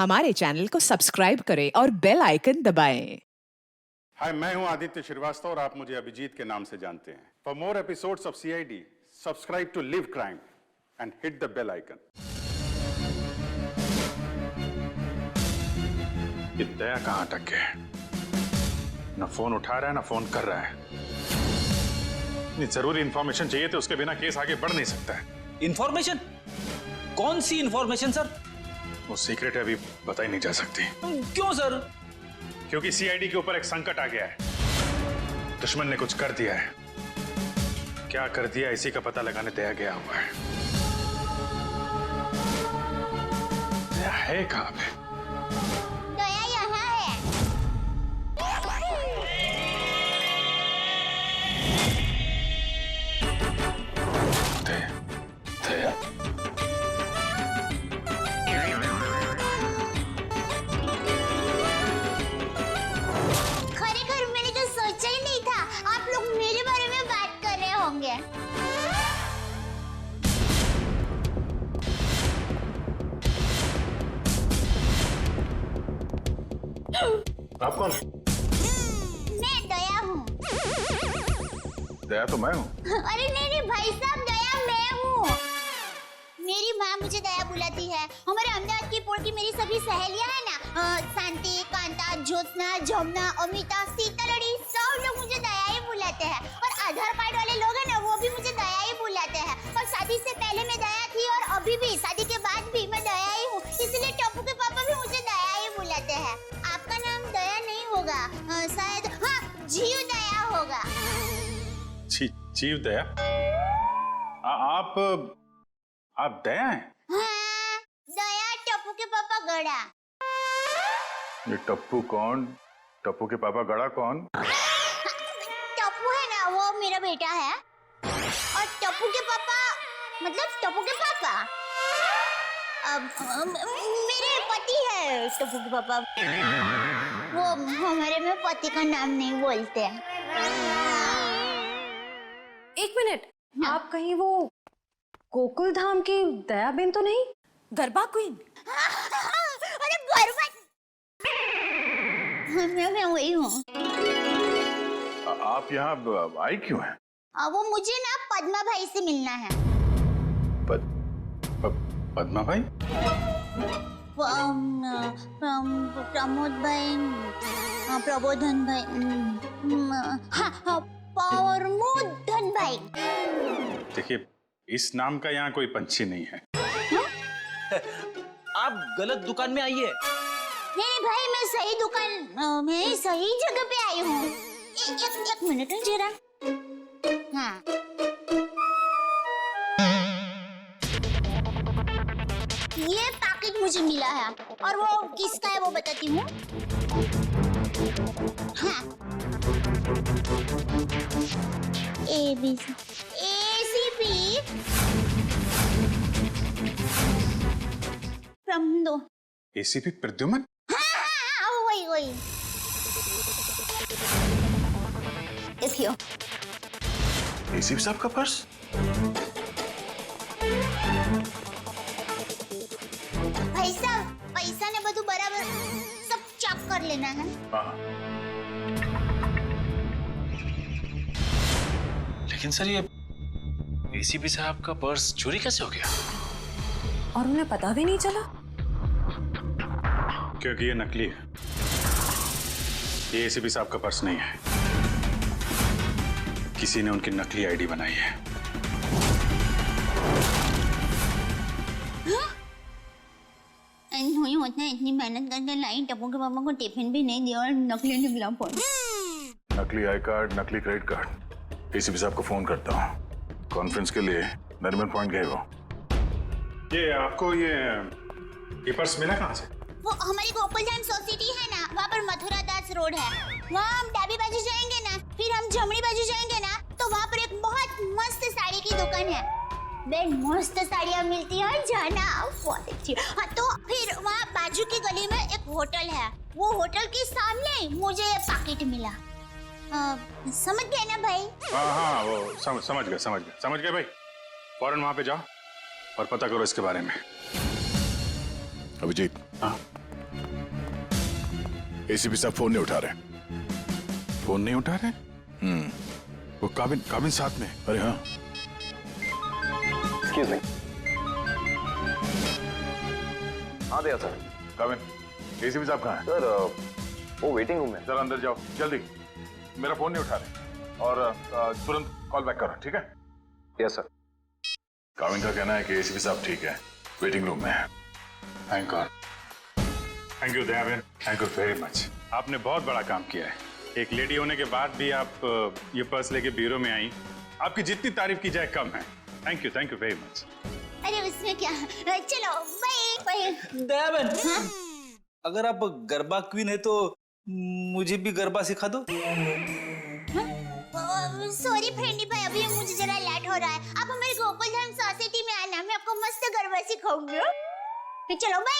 हमारे चैनल को सब्सक्राइब करें और बेल आइकन दबाएं। हाय, मैं हूं आदित्य श्रीवास्तव और आप मुझे अभिजीत के नाम से जानते हैं। For more episodes of CID, subscribe to Liv crime and hit the bell icon. ये दया कहां अटक गया? ना फोन उठा रहा है ना फोन कर रहा है। इतनी जरूरी इंफॉर्मेशन चाहिए तो उसके बिना केस आगे बढ़ नहीं सकता है। इंफॉर्मेशन? कौन सी इंफॉर्मेशन सर? वो सीक्रेट है, अभी बताई नहीं जा सकती। क्यों सर? क्योंकि सीआईडी के ऊपर एक संकट आ गया है। दुश्मन ने कुछ कर दिया है। क्या कर दिया इसी का पता लगाने दया गया हुआ है। दया है कहां पे? दया यहाँ है। दया, दया। खरेखर मैंने तो सोचा ही नहीं था आप लोग मेरे बारे में बात कर रहे होंगे। आप कौन? मैं दया हूँ। दया तो मैं हूँ। अरे नहीं भाई साहब, दया मैं हूँ। मेरी माँ मुझे दया बुलाती है। हमारे अहमदाबाद की पोर्ट मेरी सभी सहेलियां हैं ना, शांति, कांता, ज्योत्सना, जमुना, अमिता, सीतालड़ी, सब लोग मुझे दया ही बुलाते हैं। और आधार कार्ड वाले लोग हैं ना, वो भी मुझे दया ही बुलाते हैं। और शादी से पहले मैं दया थी और अभी भी, शादी के बाद भी मैं दया ही हूँ। इसलिए टप्पू के पापा भी मुझे दया ही बुलाते हैं। आपका नाम दया नहीं होगा, शायद हाँ, जीव दया होगा। जीव दया? आप दया हैं? हाँ, दया टप्पू के पापा गड़ा। ये टप्पू कौन? टप्पू के पापा गड़ा कौन? टप्पू है ना, वो मेरा बेटा है। और टप्पू के पापा मतलब टप्पू के पापा मेरे पति है। टप्पू के पापा वो हमारे में पति का नाम नहीं बोलते। एक मिनट, आप कहीं वो गोकुल धाम की दयाबेन तो नहीं? गरबा क्वीन? अरे गरबा, मैं वही हूँ। आप यहाँ आई क्यों हैं? वो मुझे ना पद्मा भाई से मिलना है। पद्मा भाई? प्रमोद भाई, प्रबोधन भाई, हाँ, प्रमोदन भाई। देखिए, इस नाम का यहाँ कोई पंछी नहीं है। आप गलत दुकान में आई है। नहीं भाई, मैं सही दुकान, मैं सही जगह पे आई हूँ। एक मिनट जरा। हाँ, ये पैकेट मुझे मिला है और वो किसका है वो बताती हूँ। हाँ, ACP प्रमदो। एसीपी प्रद्युमन? हाँ, वही। देखियो। एसीपी साहब का पर्स? भाई साहब, पैसा ने બધું बराबर सब चेक कर लेना है। हाँ। लेकिन सर, ये एसीपी साहब का पर्स चोरी कैसे हो गया? और उन्हें पता भी नहीं चला? क्योंकि ये नकली है। ये एसीपी साहब का पर्स नहीं है। किसी ने उनकी नकली आईडी बनाई है। नहीं होता है, इतनी मेहनत करके लाई, टप्पू के पापा को टिफिन भी नहीं दिया और नकली निकला फोन। नकली आई कार्ड, नकली क्रेडिट कार्ड। एसीपी साहब को फोन करता हूँ। कॉन्फ्रेंस के लिए नरीमन पॉइंट गए वो। ये आपको ये पर्स मिला कहाँ से? वो हमारी गोकुल धाम सोसाइटी है ना, वहाँ पर मथुरा दास रोड है। वहाँ हम डाबी बाजू जाएंगे ना, फिर हम जमनी बाजू जाएंगे ना, तो वहाँ पर एक बहुत मस्त साड़ी की दुकान है। बेन मस्त साड़ियाँ मिलती है, जाना बहुत अच्छी। हाँ, तो फिर वहाँ बाजू की गली में एक होटल है। वो होटल के सामने मुझे पैकेट मिला। समझ गए ना भाई? हाँ, वो समझ गए भाई। फौरन वहां पे जाओ और पता करो इसके बारे में। अभिजीत, हाँ, एसीपी साहब फोन नहीं उठा रहे। फोन नहीं उठा रहे? वो काबिन साथ में। अरे हाँ, एक्सक्यूज मी। हाँ दया सर। काबिन, एसीपी साहब कहाँ हैं? सर वो वेटिंग रूम में। जरा अंदर जाओ जल्दी। मेरा फोन नहीं उठा रहे और तुरंत कॉल बैक करो, ठीक है? Yes sir. काबिन का कहना है कि एसीपी साहब ठीक है, वेटिंग रूम में है। Thank God. Thank you Dayaben, thank you very much. आपने बहुत बड़ा काम किया है। एक लेडी होने के बाद भी आप ये पर्स लेके ब्यूरो में आई। आपकी जितनी तारीफ की जाए कम है। Thank you very much. अरे उसमें क्या, चलो बाय। दयाबेन, अगर आप गरबा क्वीन है तो मुझे भी गरबा सिखा दो। सॉरी फ्रेंडी भाई, अभी मुझे जरा लेट हो रहा है। आप हमारे गोकुलधाम सोसाइटी में आना, मैं आपको मस्त गरबा सिखाऊंगी। तो चलो बाय।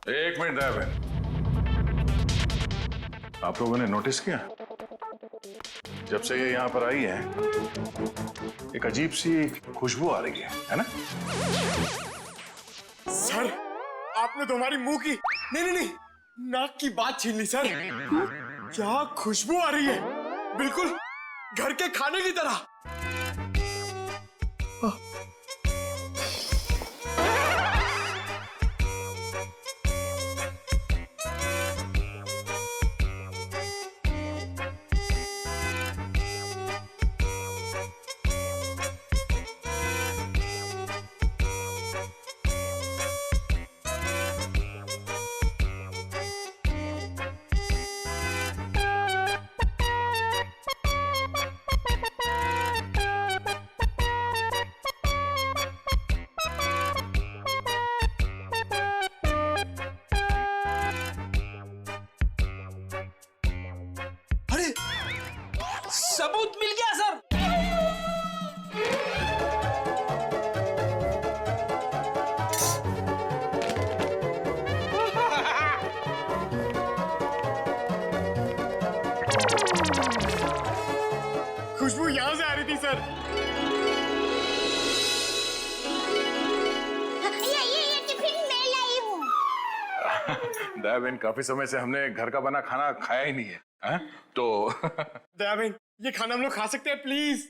एक मिनट दयाबेन, आप लोगों ने नोटिस किया जब से ये यहाँ पर आई है एक अजीब सी खुशबू आ रही है ना? सर आपने तो हमारी मुंह की नहीं नाक की बात छीन ली सर। क्या खुशबू आ रही है, बिल्कुल घर के खाने की तरह। सबूत मिल गया सर। खुशबू यहाँ से आ रही थी सर। ये टिफिन मैं लाई हूँ। दयाबेन, काफी समय से हमने घर का बना खाना खाया ही नहीं है, हैं? तो दया बहन, ये खाना हम लोग खा सकते हैं प्लीज?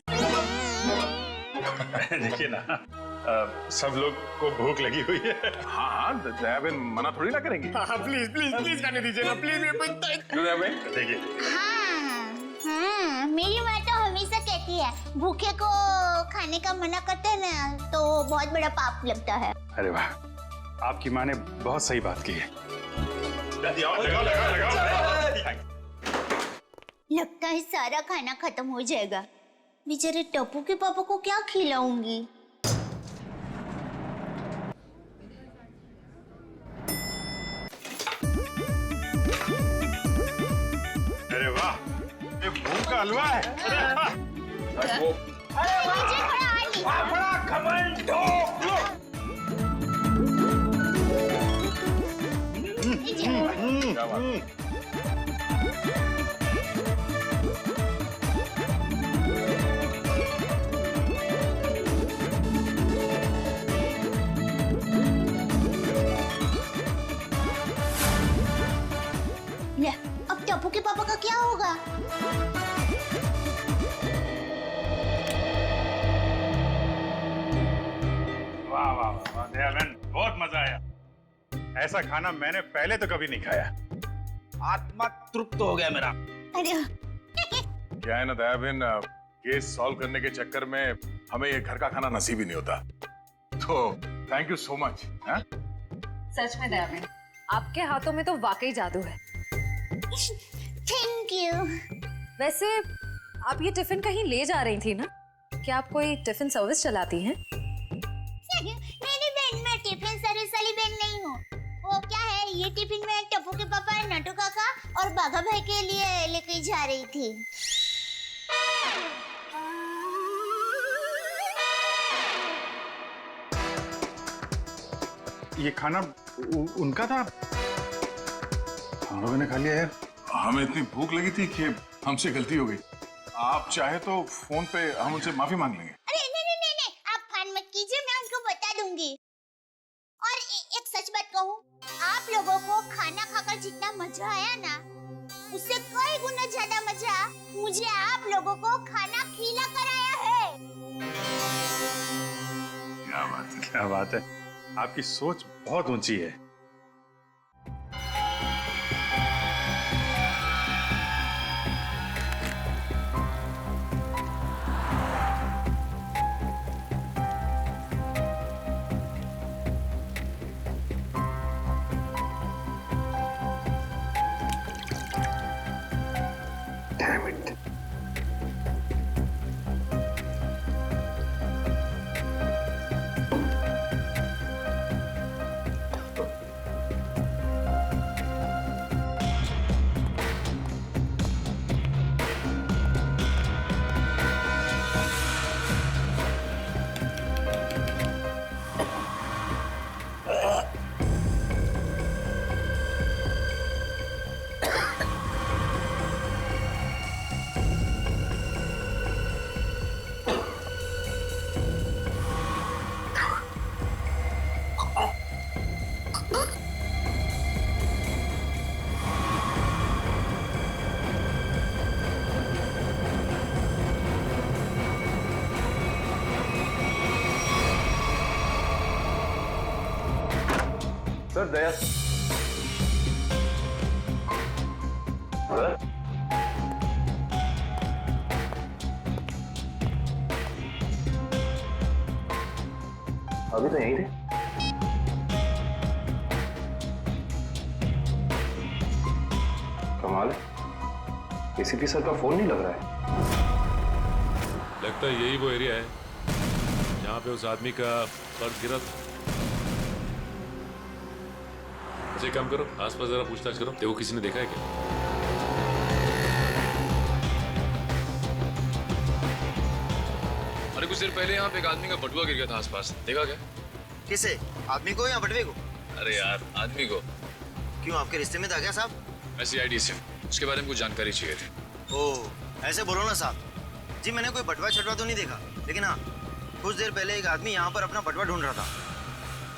देखिए ना, सब लोग को भूख लगी हुई है। हाँ, दयाबेन मना थोड़ी ना करेंगी। हाँ प्लीज खाने दीजिए ना प्लीज। दयाबेन देखिए, हाँ, मेरी माँ तो हमेशा कहती है भूखे को खाने का मना करते हैं ना तो बहुत बड़ा पाप लगता है। अरे वाह, आपकी माँ ने बहुत सही बात की है। लगता है सारा खाना खत्म हो जाएगा। बेचारे टप्पू के पापा को क्या खिलाऊंगी? अरे वाह, ये भूख का हलवा है। मुझे थोड़ा ले, अब टप्पू के पापा का क्या होगा? वाह वाह वाह दयाबेन, बहुत मजा आया। ऐसा खाना मैंने पहले तो कभी नहीं खाया। आत्मा तृप्त हो गया मेरा। अरे क्या है ना दयाबेन, केस सॉल्व करने के चक्कर में हमें ये घर का खाना नसीब ही नहीं होता। तो थैंक यू सो मच। सच में दयाबेन, आपके हाथों में तो वाकई जादू है। Thank you. वैसे आप ये टिफिन कहीं ले जा रही थी ना? क्या आप कोई टिफिन सर्विस चलाती हैं? मेरी बहन, मैं टिफिन सर्विस वाली बहन नहीं हूँ। वो क्या है, ये टिफिन मैं टप्पू के पापा, नटू काका और बाघा भाई के लिए लेके जा रही थी। ये खाना उनका था? हम लोगों ने खा लिया यार। हमें इतनी भूख लगी थी कि हमसे गलती हो गई। आप चाहे तो फोन पे हम उनसे माफी मांग लेंगे। अरे नहीं, आप फान मत कीजिए, मैं उनको बता दूंगी। और एक सच बात कहूँ, आप लोगों को खाना खाकर जितना मजा आया ना, उससे कई गुना ज्यादा मजा मुझे आप लोगों को खाना खिला कर आया है। क्या बात है, क्या बात है। आपकी सोच बहुत ऊंची है। Damn it. Sir Daya sir, अभी तो यहीं थे। कमाल है, एसीपी सर का फोन नहीं लग रहा है। लगता है यही वो एरिया है जहाँ पे उस आदमी का पर्स गिरा था। अच्छा एक काम करो, आसपास जरा पूछताछ करो, देखो किसी ने देखा है क्या। अरे कुछ देर पहले यहाँ पे एक आदमी का बटुआ गिर गया था आसपास, देखा क्या? किसे? आदमी को या बटवे को? अरे यार आदमी को। क्यों, आपके रिश्ते में था क्या साहब? मैं CID से, उसके बारे में कुछ जानकारी चाहिए थी। ओह, ऐसे बोलो ना साहब। जी मैंने कोई बटवा छटवा तो नहीं देखा, लेकिन हाँ कुछ देर पहले एक आदमी यहाँ पर अपना बटवा ढूंढ रहा था।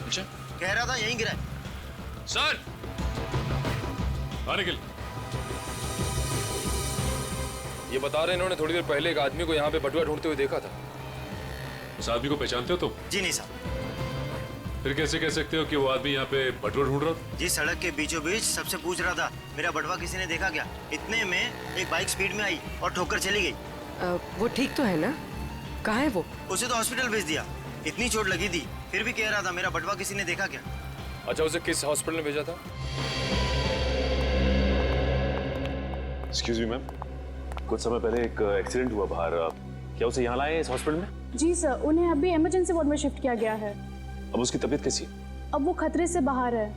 अच्छा, कह रहा था यहीं गिरा है। सर आने के लिए। ये बता रहे इन्होंने थोड़ी देर पहले एक आदमी को यहाँ पे बटुआ ढूंढते हुए देखा था। उस आदमी को पहचानते हो तुम? जी नहीं साहब। फिर कैसे कह सकते हो कि वो आदमी यहाँ पे बटुआ ढूंढ रहा था? जी सड़क के बीचों बीच सबसे पूछ रहा था मेरा बटवा किसी ने देखा क्या। इतने में एक बाइक स्पीड में आई और ठोकर चली गई। वो ठीक तो है ना? कहाँ है वो? उसे तो हॉस्पिटल भेज दिया, इतनी चोट लगी थी फिर भी कह रहा था मेरा बटवा किसी ने देखा क्या। अच्छा, उसे किस हॉस्पिटल में भेजा था? एक्सक्यूज मी मैम, कुछ समय पहले एक एक्सीडेंट हुआ बाहर, क्या उसे यहाँ लाए इस हॉस्पिटल में? जी सर, उन्हें अभी इमरजेंसी वार्ड में शिफ्ट किया गया है। अब उसकी तबीयत कैसी है? अब वो खतरे से बाहर है।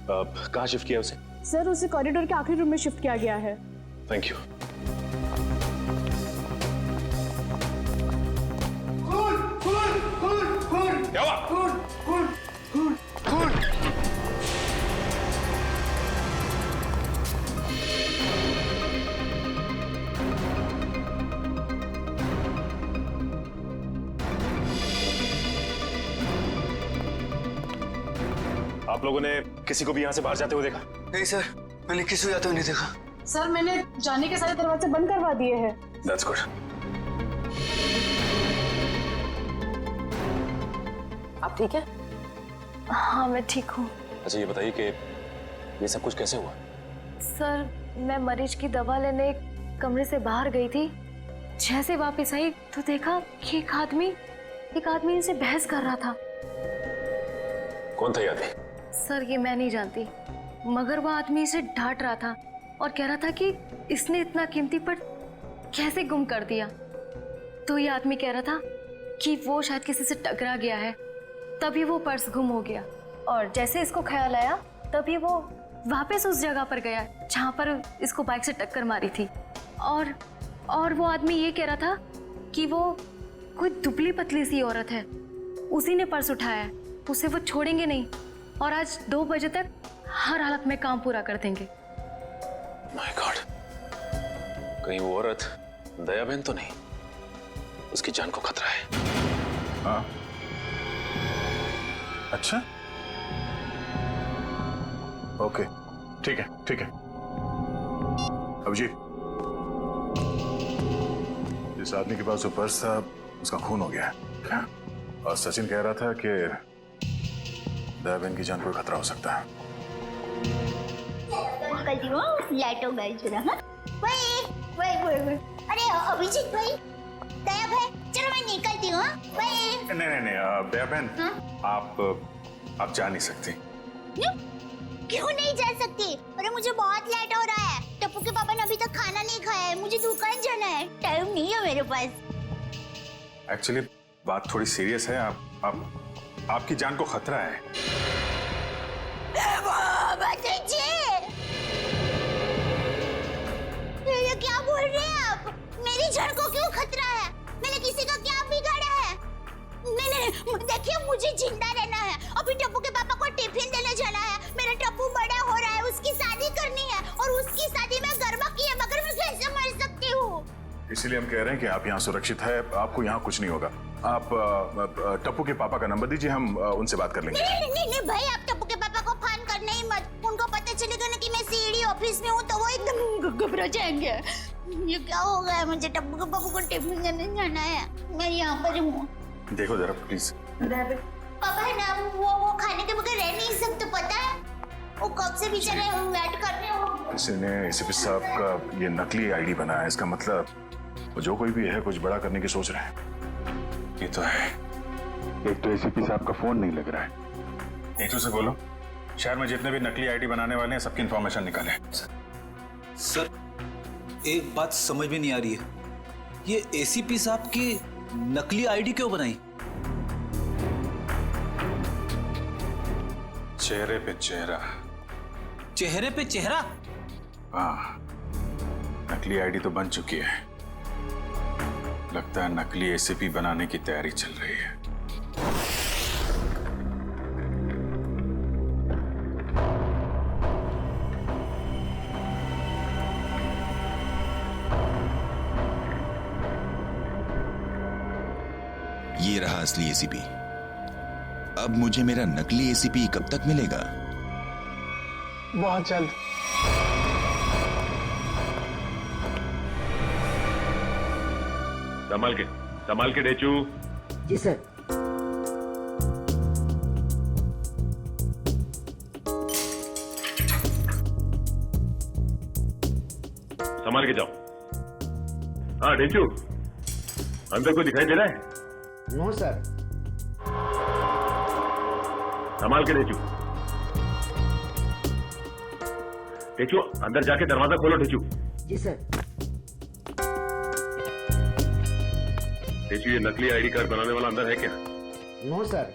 कहाँ शिफ्ट किया उसे? सर उसे कॉरिडोर के आखिरी रूम में शिफ्ट किया गया है। Thank you. क्या हुआ? आप लोगों ने किसी को भी यहाँ से बाहर जाते हुए देखा? नहीं सर, मैंने किसी को जाते हुए नहीं देखा। सर मैंने जाने के सारे दरवाजे बंद करवा दिए हैं। That's good. आप ठीक है? हाँ मैं ठीक हूँ। अच्छा ये बताइए कि ये सब कुछ कैसे हुआ? सर मैं मरीज की दवा लेने कमरे से बाहर गई थी, जैसे वापस आई तो देखा कि एक आदमी इनसे बहस कर रहा था। कौन था ये आदमी? सर ये मैं नहीं जानती, मगर वो आदमी इसे डांट रहा था और कह रहा था कि इसने इतना कीमती पर्स कैसे गुम कर दिया। तो ये आदमी कह रहा था कि वो शायद किसी से टकरा गया है, तभी वो पर्स गुम हो गया। और जैसे इसको ख्याल आया तभी वो वापस उस जगह पर गया जहाँ पर इसको बाइक से टक्कर मारी थी। और वो आदमी ये कह रहा था कि वो कोई दुबली पतली सी औरत है, उसी ने पर्स उठाया है, उसे वो छोड़ेंगे नहीं और आज 2 बजे तक हर हालत में काम पूरा कर देंगे। My God, कहीं वो औरत दया बहन तो नहीं? उसकी जान को खतरा है। हाँ, अच्छा, ओके, ठीक है, ठीक है। अभिजीत, जिस आदमी के पास वो पर्स था उसका खून हो गया है और सचिन कह रहा था कि दया बहन की जान को खतरा हो सकता है। निकलती हूँ, लाइटो गई जरा। हाँ वही। अरे अभिजीत भाई, दया भाई, चलो मैं निकलती हूँ। भाई नहीं, दया बहन, आप जा नहीं सकती। क्यों नहीं जा सकती? अरे मुझे बहुत लेट हो रहा है। टप्पू के पापा ने अभी तक खाना नहीं खाया है, मुझे दुकान जाना है, टाइम नहीं है मेरे पास। एक्चुअली बात थोड़ी सीरियस है। आपकी जान को खतरा है। ये क्या बोल रहे हैं आप? मेरी जान को क्यों खतरा है? मैंने किसी का क्या बिगाड़ा है? नहीं, देखिए मुझे जिंदा रहना है। अभी टप्पू के पापा को टिफिन देने जाना है। मेरा टप्पू बड़ा हो रहा है, उसकी शादी करनी है और उसकी शादी में गरबा की है, मगर मैं कैसे मर सकती हूँ? इसीलिए हम कह रहे हैं कि आप यहाँ सुरक्षित है, आपको यहाँ कुछ नहीं होगा। आप टप्पू के पापा का नंबर दीजिए, हम उनसे बात कर लेंगे। नहीं भाई, आप टप्पू के पापा को फोन करना ही मत। उनको पता चलेगा ना कि मैं सीडी ऑफिस में हूँ तो वो एकदम घबरा जाएंगे। ये क्या हो गया? मुझे टप्पू के पापा को टिफिन देने जाना है, मैं यहाँ पर हूँ। देखो जरा प्लीज। पापा है ना, वो खाने के बगैर रह नहीं सकते, पता है? वो कब से बेचारे वेट कर रहे हो। किसी ने एसीपी साहब का ये नकली आईडी बनाया है, इसका मतलब वो जो कोई भी है कुछ बड़ा करने की सोच रहे हैं। ये तो है। एक तो एसीपी साहब का फोन नहीं लग रहा है। नीतू से बोलो शहर में जितने भी नकली आईडी बनाने वाले हैं सबकी इंफॉर्मेशन निकाले। सर एक बात समझ में नहीं आ रही है, ये एसीपी साहब की नकली आईडी क्यों बनाई? चेहरे पे चेहरा। चेहरे पे चेहरा? हाँ, नकली आईडी तो बन चुकी है। लगता है नकली एसीपी बनाने की तैयारी चल रही है। ये रहा असली एसीपी। अब मुझे मेरा नकली एसीपी कब तक मिलेगा? बहुत जल्द। संभाल के डेचू। जी सर। संभाल के जाओ। हाँ डेचू, अंदर कोई दिखाई दे रहा है? No sir. संभाल के डेचू। डेचू अंदर जाके दरवाजा खोलो डेचू। जी सर। डेचू ये नकली आईडी कार्ड बनाने वाला अंदर है क्या? No sir.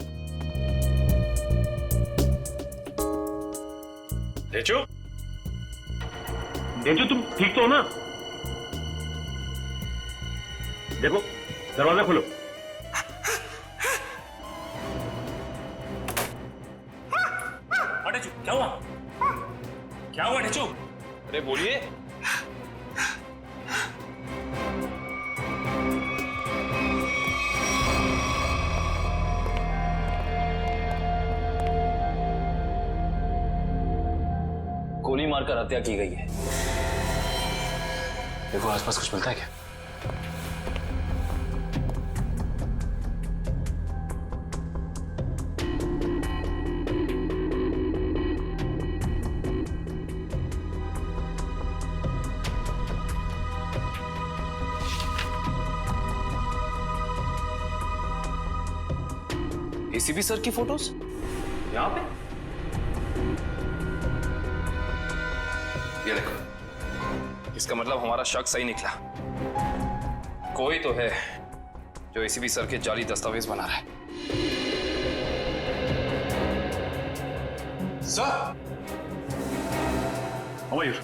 डेचू, डेचू तुम ठीक तो हो ना? देखो दरवाजा खोलो। डेचू क्या हुआ? क्या हुआ डेचू? अरे बोलिए। गोली मारकर हत्या की गई है। देखो आसपास कुछ मिलता है क्या? एसीपी सर की फोटोज यहां पे? ये देखो, इसका मतलब हमारा शक सही निकला। कोई तो है जो एसीपी सर के जाली दस्तावेज बना रहा है। सर, मयूर,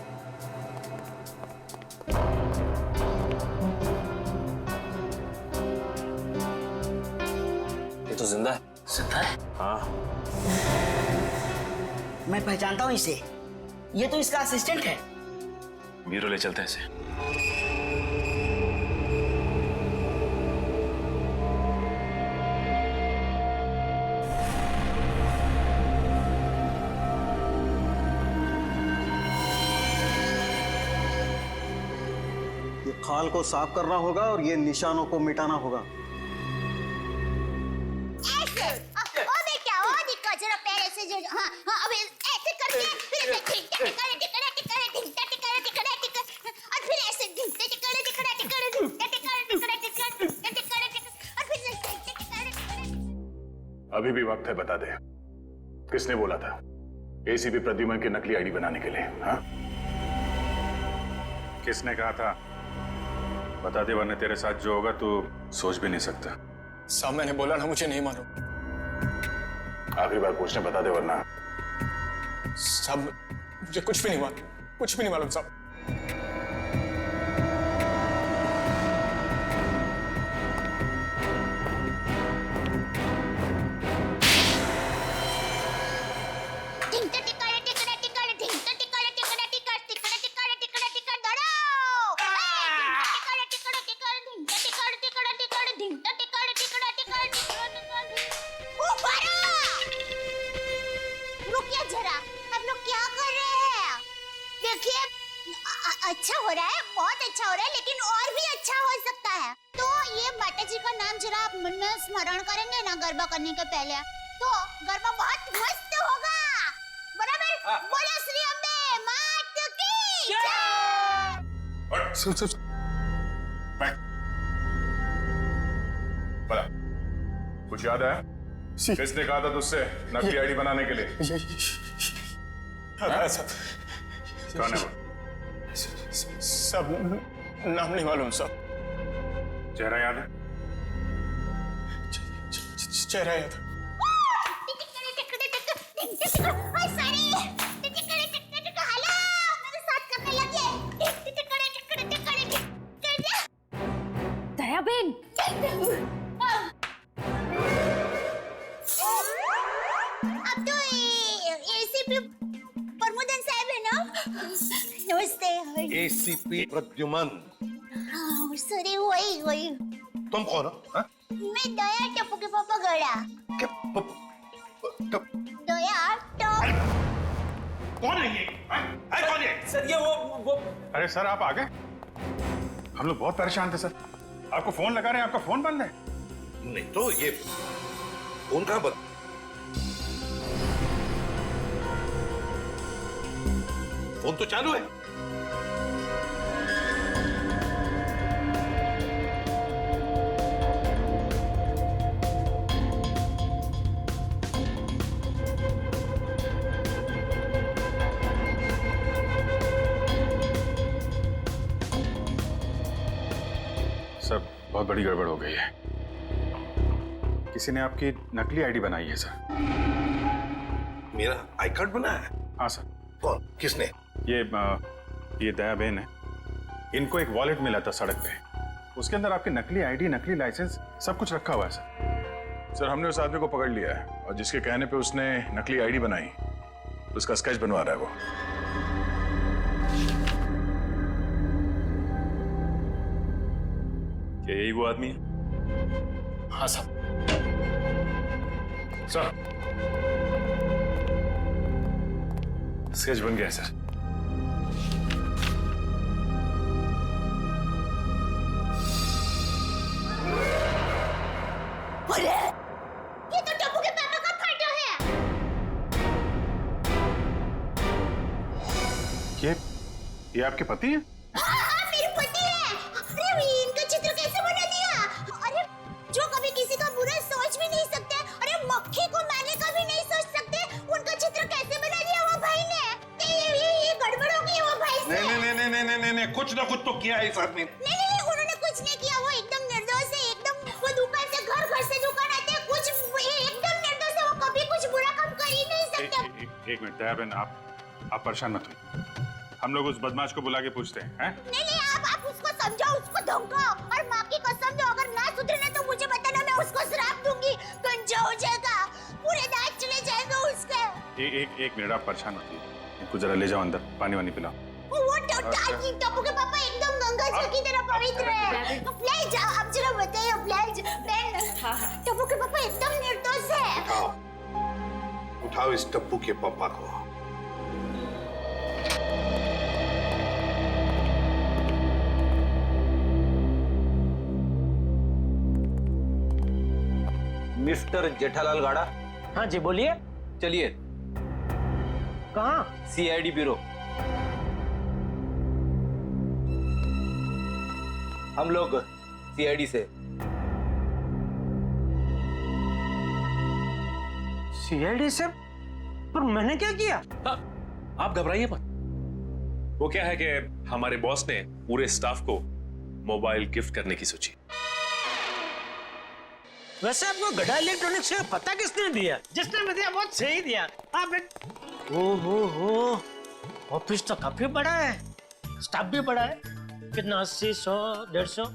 ये तो जिंदा है। जिंदा है? हाँ। मैं पहचानता हूँ इसे। ये तो इसका असिस्टेंट है। ब्यूरो ले चलते हैं इसे। खाल को साफ करना होगा और ये निशानों को मिटाना होगा। ऐसे ओ बेटा ओ दिक्कत जरा पैर ऐसे जो हाँ हाँ अब ऐसे करके फिर ऐसे टिकड़ा और फिर ऐसे अभी भी वक्त है, बता दे किसने बोला था एसीपी प्रद्युमन की नकली आईडी बनाने के लिए? हाँ, किसने कहा था बता दे, वरना तेरे साथ जो होगा तू सोच भी नहीं सकता। साहब मैंने बोला ना, मुझे नहीं मालूम। आखिरी बार पूछने, बता दे वरना। साहब मुझे कुछ भी नहीं मालूम, कुछ भी नहीं मालूम साहब। अच्छा हो रहा है, बहुत अच्छा हो रहा है, लेकिन और भी अच्छा हो सकता है। तो ये माता जी का नाम जरा आप मन में स्मरण करेंगे ना गरबा करने के पहले, तो गरबा बहुत मस्त होगा। बराबर? बोलो श्री अम्बे मात की जय। सुन बड़ा कुछ याद है? किसने कहा था तुझसे नकली आईडी बनाने के लिए? कौन है वो? सब नाम नहीं मालूम साहब। चेहरा याद है? चेहरा याद है। दयाबेन अब तो एसीपी प्रमोदन साहब है ना? नमस्ते। एसीपी प्रद्युमन। सॉरी वही। तुम कौन हो? मैं दया टप्पू के पापा गड़ा। दया टप। कौन है ये? कौन है? सर ये वो अरे सर आप आ गए? हम लोग बहुत परेशान थे सर, आपको फोन लगा रहे हैं, आपका फोन बंद है। नहीं तो ये फोन कहाँ बंद? फोन तो चालू है। सर बहुत बड़ी गड़बड़ हो गई है, किसी ने आपकी नकली आईडी बनाई है सर। मेरा आई कार्ड बना है? हाँ सर। कौन? किसने? ये दया बहन है, इनको एक वॉलेट मिला था सड़क पे, उसके अंदर आपकी नकली आईडी, नकली लाइसेंस सब कुछ रखा हुआ है सर। हमने उस आदमी को पकड़ लिया है और जिसके कहने पे उसने नकली आईडी बनाई उसका स्केच बनवा रहा है वो। क्या यही वो आदमी है? हाँ साहब। सर स्केच बन गया सर। अरे ये तो टप्पू के पापा का फोटो है। ये आपके पति हैं? हाँ, मेरे पति हैं। अरे इनका चित्र कैसे बना दिया? अरे जो कभी किसी का बुरा सोच भी नहीं सकते, अरे मक्खी को मारने का भी नहीं सोच सकते, उनका चित्र कैसे बना दिया वो भाई ने? ये गड़बड़ हो गई वो भाई से। नहीं, कुछ ना कुछ तो किया है इस आदमी ने। नहीं, उन्होंने कुछ नहीं किया, वो एकदम निर्दोष है, एकदम। वो दुकान से घर से दुकान आते हैं, कुछ एकदम निर्दोष है, वो कभी कुछ बुरा काम कर ही नहीं सकते। एक मिनट दया बहन, आप परेशान मत होइए, हम लोग उस बदमाश को बुला के पूछते हैं। नहीं, आप उसको समझाओ, उसको धमकाओ, और माँ की कसम दो, अगर ना सुधरे ना तो मुझे बताना, मैं उसको श्राप दूंगी, गंजा हो जाएगा, पूरे दांत चले जाएंगे उसके। एक मिनट आप परेशान मत होइए, इनको जरा ले जाओ अंदर, पानी वानी पिलाओ। वो टप्पू के पापा एकदम गंगा जी की तरह पवित्र है। ले जाओ, आप जरा बताइए बहन। टप्पू के पापा एकदम निर्दोष है। उठाओ इस टप्पू के पापा को। मिस्टर जेठालाल गाड़ा। हाँ जी बोलिए। चलिए। कहाँ? CID bureau. हम लोग CID से। CID से? पर मैंने क्या किया? आप घबराइए मत। वो क्या है कि हमारे बॉस ने पूरे स्टाफ को मोबाइल गिफ्ट करने की सोची। वैसे आपको गड़ा इलेक्ट्रॉनिक्स का पता किसने दिया? जिसने भी दिया बहुत सही दिया। आप हो ऑफिस तो काफी बड़ा है, स्टाफ भी बड़ा है। कितना 80, 100, 150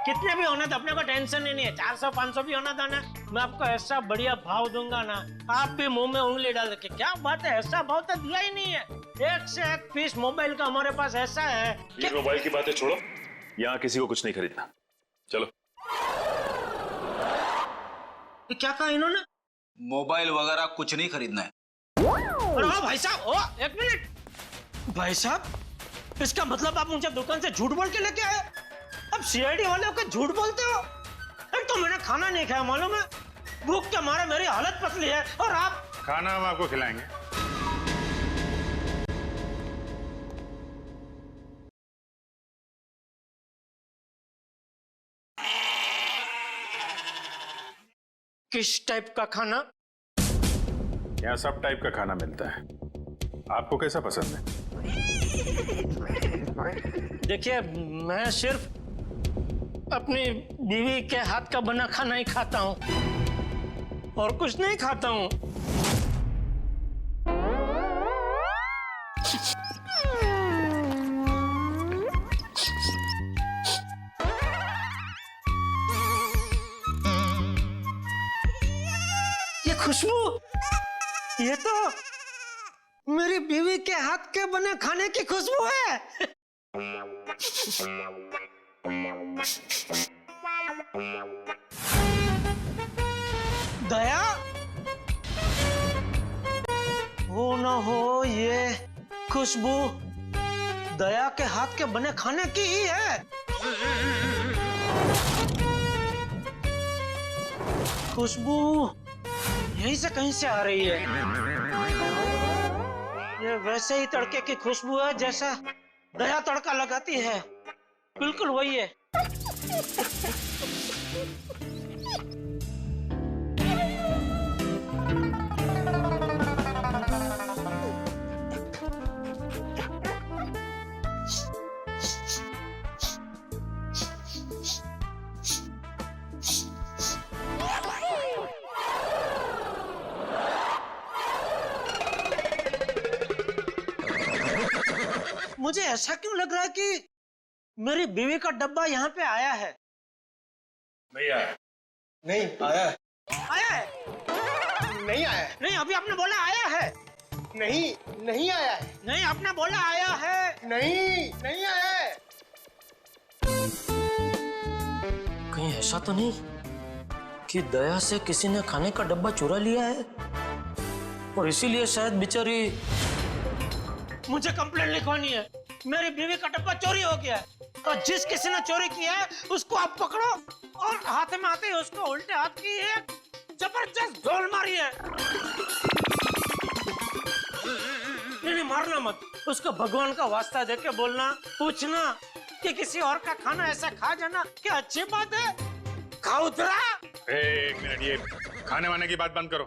कितने भी होना तो अपने को टेंशन ही नहीं है। 400, 500 भी होना था ना, मैं आपको ऐसा बढ़िया भाव दूंगा ना, आप भी मुंह में उंगली डाल के क्या बात है, ऐसा भाव तो दिया ही नहीं है। एक से एक पीस मोबाइल का हमारे पास ऐसा है। ये मोबाइल की बातें छोड़ो, यहाँ किसी को कुछ नहीं खरीदना। चलो। क्या कहा इन्होंने? मोबाइल वगैरह कुछ नहीं खरीदना है। अरे भाई साहब, एक मिनट भाई साहब, इसका मतलब आप मुझे दुकान से झूठ बोल के लेके आए? अब CID वाले होकर झूठ बोलते हो? एक तो मैंने खाना नहीं खाया, मालूम है, भूख के मारे मेरी हालत पतली है, और आप? खाना हम आपको खिलाएंगे। किस टाइप का खाना? यहाँ सब टाइप का खाना मिलता है, आपको कैसा पसंद है? देखिए, मैं सिर्फ अपनी बीवी के हाथ का बना खाना ही खाता हूँ, और कुछ नहीं खाता हूँ। ये खुशबू, ये तो मेरी बीवी के हाथ के बने खाने की खुशबू है। दया, हो ना हो ये खुशबू दया के हाथ के बने खाने की ही है। खुशबू यहीं से कहीं से आ रही है। ये वैसे ही तड़के की खुशबू है जैसा दया तड़का लगाती है, बिल्कुल वही है। मुझे ऐसा क्यों लग रहा है कि मेरी बीवी का डब्बा यहाँ पे आया है? नहीं आया। नहीं आया है। आया है? नहीं आया है। नहीं, अभी आपने बोला आया है। नहीं, नहीं आया है। नहीं, आपने बोला आया है। नहीं, नहीं आया है। कहीं ऐसा तो नहीं कि दया से किसी ने खाने का डब्बा चुरा लिया है, और इसीलिए शायद बेचारी मुझे कंप्लेंट लिखवानी है। मेरी बीवी का डब्बा चोरी हो गया है, और जिस किसी ने चोरी किया है उसको आप पकड़ो, और हाथ में आते ही उसको उल्टे हाथ की एक जबरदस्त ढोल मारी है। नहीं, मारना मत, उसको भगवान का वास्ता देके बोलना, पूछना कि किसी और का खाना ऐसा खा जाना क्या अच्छी बात है? खाउतरा। एक मिनट, ये खाने वाने की बात बंद करो,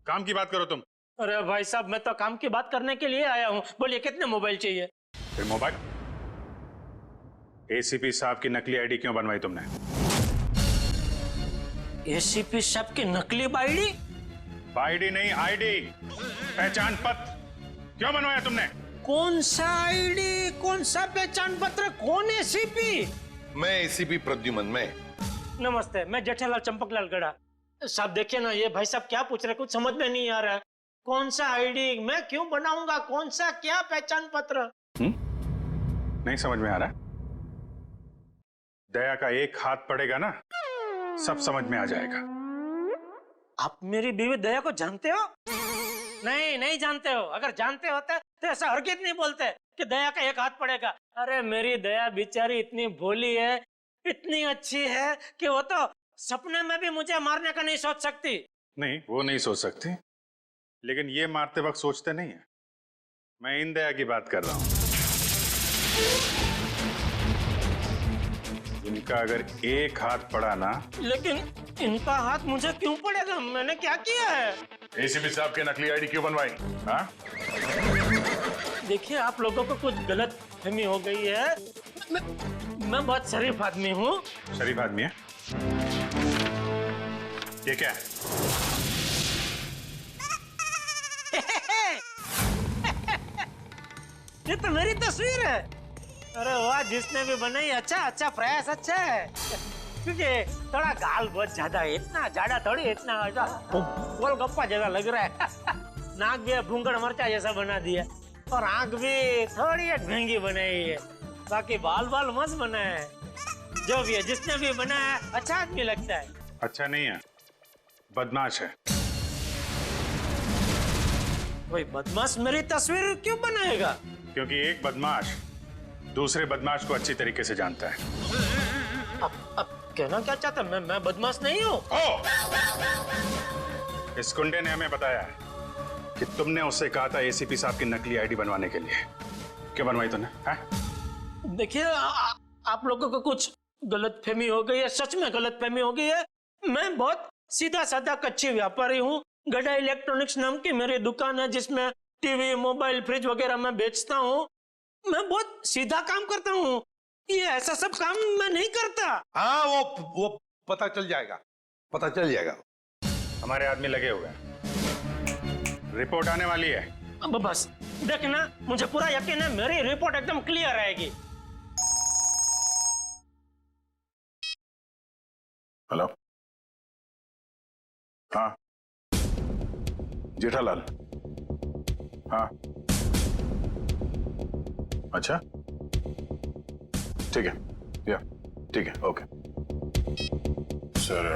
काम की बात करो तुम। अरे भाई साहब, मैं तो काम की बात करने के लिए आया हूँ। बोलिए, कितने मोबाइल चाहिए? मोबाइल? ACP साहब की नकली ID क्यों बनवाई तुमने? ACP साहब की नकली ID? ID नहीं, ID, पहचान पत्र क्यों बनवाया तुमने? कौन सा ID, कौन सा पहचान पत्र, कौन ACP? मैं ACP प्रद्युमन। मैं नमस्ते, मैं जेठालाल चंपकलाल गड़ा। साहब देखिए ना, ये भाई साहब क्या पूछ रहे, कुछ समझ में नहीं आ रहा है। कौन सा ID मैं क्यों बनाऊंगा, कौन सा क्या पहचान पत्र? नहीं समझ में आ रहा? दया का एक हाथ पड़ेगा ना, सब समझ में आ जाएगा। आप मेरी बीवी दया को जानते हो? नहीं, नहीं जानते हो। अगर जानते होते तो ऐसा हरगिज़ नहीं बोलते कि दया का एक हाथ पड़ेगा। अरे मेरी दया बेचारी इतनी भोली है, इतनी अच्छी है कि वो तो सपने में भी मुझे मारने का नहीं सोच सकती। नहीं, वो नहीं सोच सकती, लेकिन ये मारते वक्त सोचते नहीं है। मैं इन दया की बात कर रहा हूं। इनका अगर एक हाथ पड़ा ना। लेकिन इनका हाथ मुझे क्यों पड़ेगा? मैंने क्या किया है? एसीपी साहब के नकली आईडी क्यों बनवाई? हाँ? देखिए, आप लोगों को कुछ गलत फहमी हो गई है। मैं बहुत शरीफ आदमी हूँ। शरीफ आदमी है? ये क्या है? ये तो मेरी तस्वीर है। अरे वाह, जिसने भी बनाई अच्छा प्रयास अच्छा है। क्योंकि थोड़ा गाल बहुत ज्यादा है, इतना ज्यादा थोड़ी, इतना गोलगप्पा जैसा लग रहा है। नाक भी भूंगड़ मरचा जैसा बना दिया, और आंख भी थोड़ी ढंगी बनाई है। बाकी बाल मस्त बना है। जो भी है, जिसने भी बनाया है, अच्छा आदमी लगता है। अच्छा नहीं है, बदमाश है। कोई बदमाश मेरी तस्वीर क्यों बनाएगा? क्योंकि एक बदमाश दूसरे बदमाश को अच्छी तरीके से जानता है। अब कहना क्या चाहता? मैं बदमाश नहीं हूँ। इस गुंडे ने हमें बताया है कि तुमने उससे कहा था एसीपी साहब की नकली आईडी बनवाने के लिए। क्यों बनवाई तूने? देखिए, आप लोगों को कुछ गलतफहमी हो गई है, सच में गलतफहमी हो गई है। मैं बहुत सीधा साधा कच्ची व्यापारी हूँ। गड्ढा इलेक्ट्रॉनिक्स नाम की मेरी दुकान है, जिसमें टीवी, मोबाइल, फ्रिज वगैरह मैं बेचता हूँ। मैं बहुत सीधा काम करता हूँ। ये ऐसा सब काम मैं नहीं करता। हाँ, वो पता चल जाएगा, पता चल जाएगा। हमारे आदमी लगे हुए हैं, रिपोर्ट आने वाली है। अब बस देखना, मुझे पूरा यकीन है मेरी रिपोर्ट एकदम क्लियर आएगी। हेलो, हाँ जेठालाल, हाँ अच्छा ठीक है, या ठीक है, ओके सर।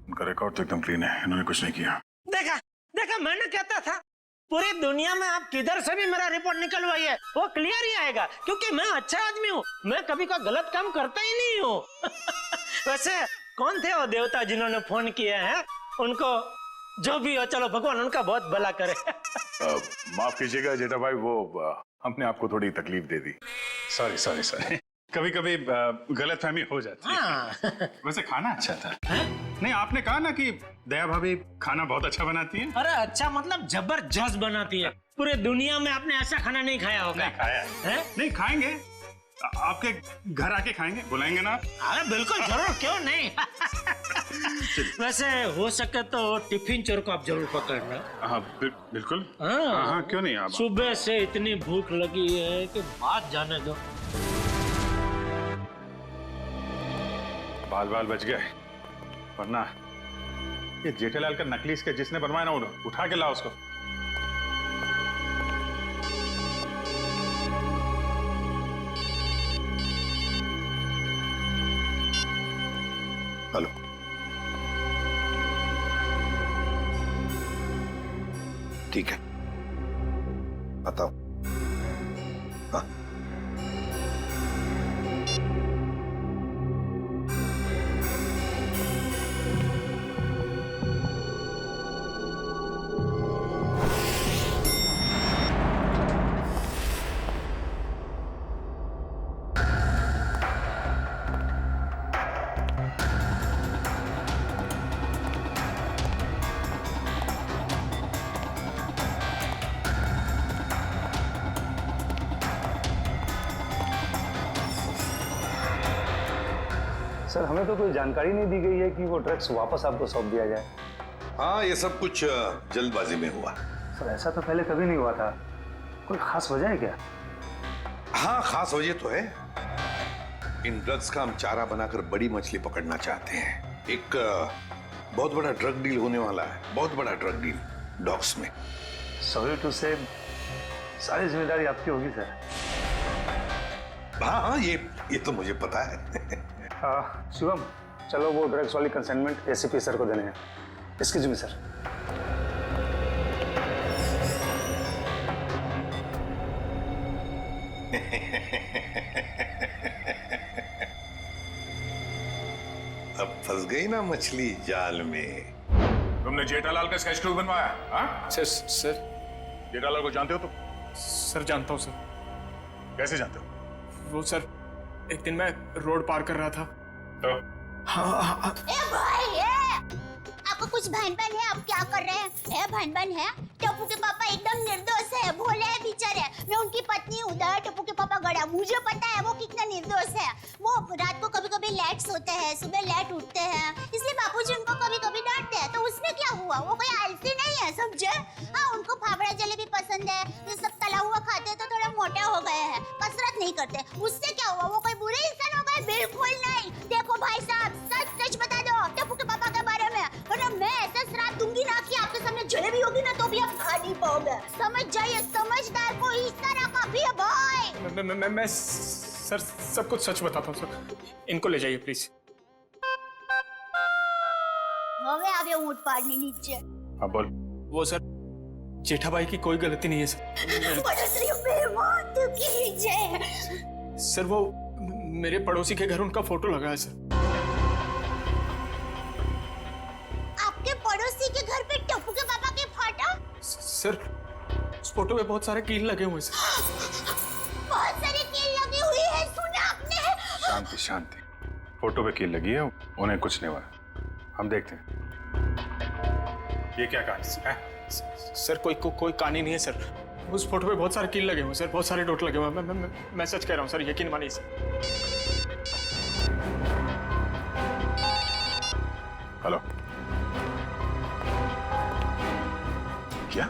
उनका रिकॉर्ड तो एकदम क्लीन है, इन्होंने कुछ नहीं किया। देखा, मैंने कहता था, पूरी दुनिया में आप किधर से भी मेरा रिपोर्ट निकलवाइए, वो क्लियर ही आएगा। क्योंकि मैं अच्छा आदमी हूँ, मैं कभी कोई गलत काम करता ही नहीं हूँ। वैसे कौन थे वो देवता जिन्होंने फोन किया है? उनको जो भी हो, चलो भगवान उनका बहुत भला करे। माफ कीजिएगा जेठा भाई, वो हमने आपको थोड़ी तकलीफ दे दी। सॉरी। कभी कभी गलतफहमी हो जाती है। वैसे खाना अच्छा था। नहीं, आपने कहा ना कि दया भाभी खाना बहुत अच्छा बनाती है। अरे अच्छा मतलब जबरदस्त बनाती है। पूरे दुनिया में आपने ऐसा खाना नहीं खाया होगा। नहीं खाया है? नहीं, खाएंगे, आपके घर आके खाएंगे, बुलाएंगे ना? अरे बिल्कुल जरूर, क्यों नहीं। वैसे हो सके तो टिफिन चोर को आप जरूर पकड़ना। हाँ बिल्कुल। हाँ क्यों नहीं। आप सुबह से इतनी भूख लगी है कि बात जाने दो। बाल बच गए, वरना ये जेठालाल का नकली इसके जिसने बनवाया ना, उठा के लाओ उसको। हेलो, ठीक है, बताओ। हाँ सर, हमें तो कोई जानकारी नहीं दी गई है कि वो ड्रग्स वापस आपको सौंप दिया जाए। हाँ, ये सब कुछ जल्दबाजी में हुआ। सर, ऐसा तो पहले कभी नहीं हुआ था। कोई खास वजह है क्या? हाँ, खास वजह तो है। इन ड्रग्स का हम चारा बनाकर बड़ी मछली पकड़ना चाहते हैं। एक बहुत बड़ा ड्रग डील होने वाला है, बहुत बड़ा ड्रग डील डॉग्स में। सॉरी टू से, सारी जिम्मेदारी आपकी होगी सर। हाँ, ये तो मुझे पता है। शिवम, चलो वो ड्रग्स वाली कंसाइनमेंट एसीपी सर को देने हैं। Excuse me sir. अब फंस गई ना मछली जाल में। तुमने जेठालाल का स्केच क्यों बनवाया? हाँ? सर जेठालाल को जानते हो तुम? सर जानता हूँ सर। कैसे जानते हो? वो सर एक दिन मैं रोड पार कर रहा था तो हाँ। ए भाई आपको कुछ भान-भान है? आप क्या कर रहे हैं? भान-भान है? टप्पू के पापा एकदम निर्दोष है, भोले है बेचारे। मैं उनकी पत्नी हूँ, टप्पू के पापा गड़ा। मुझे पता है वो कितना निर्दोष है। वो रात को कभी-कभी लेट सोते हैं, सुबह लेट उठते हैं, इसलिए बापूजी उनको कभी-कभी डांटते हैं। तो उसमें क्या हुआ? वो कोई आलसी नहीं है, समझे? हाँ, उनको फाफड़ा जलेबी पसंद है, ये सब तला हुआ खाते हैं तो थोड़ा मोटा हो गए हैं, कसरत नहीं करते। उससे क्या हुआ? वो कोई बुरे इंसान हो गए? बिल्कुल नहीं। देखो भाई साहब, सच बता दो टप्पू के पापा के बारे में, वरना मैं ऐसा श्राप दूंगी ना कि आपके सामने जलेबी होगी ना तो भी आप खा नहीं पाओगे। समझ जाइए, समझदार को इस तरह का भी है भाई। मैं सर सब कुछ सच बताता हूँ सर। इनको ले जाइए प्लीज। હવે આવ્યો ઊંટ પાડની નીચે। हाँ बोल। वो सर जेठा भाई की कोई गलती नहीं है सर। पड़ोसी बेईमान तू की नीचे। सर वो मेरे पड़ोसी के घर उनका फोटो लगा है सर। आपके पड़ोसी के घर पे टप्पू के पापा के फोटो? सर उस फोटो में बहुत सारे कील लगे हुए हैं सर। बहुत सारी कील लगी हुई है, सुना आपने? शांति शांति। फोटो पे कील लगी है, उन्हें कुछ नहीं हुआ। हम देखते हैं ये क्या कहानी है? सर कोई कहानी नहीं है सर। उस फोटो पे बहुत सारे कील लगे हुए हैं सर, बहुत सारे डॉट लगे हुए हैं। मैं सच कह रहा हूँ सर, यकीन मानिए सर। हेलो, क्या?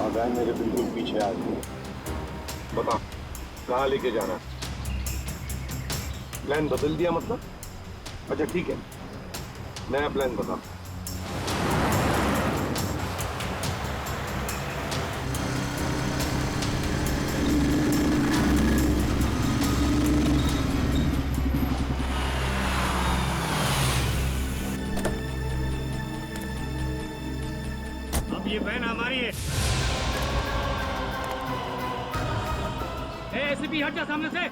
आगाह मेरे बिल्कुल पीछे आ गई। बता कहाँ लेके जाना? प्लान बदल दिया मतलब? अच्छा ठीक है, नया प्लान बता। अब ये बहन हमारी है। एसीपी हट जा सामने से।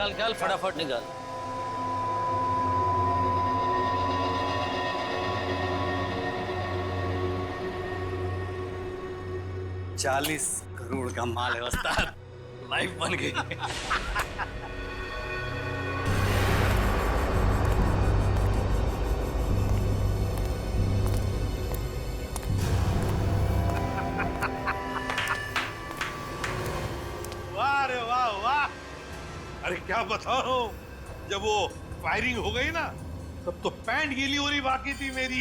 निकाल फटाफट निकाल। $40 करोड़ का माल है उस्ताद, लाइफ बन गई। वाह रे वाह वाह। अरे क्या बताओ, जब वो फायरिंग हो गई ना तब तो पैंट गीली हो रही बाकी थी मेरी।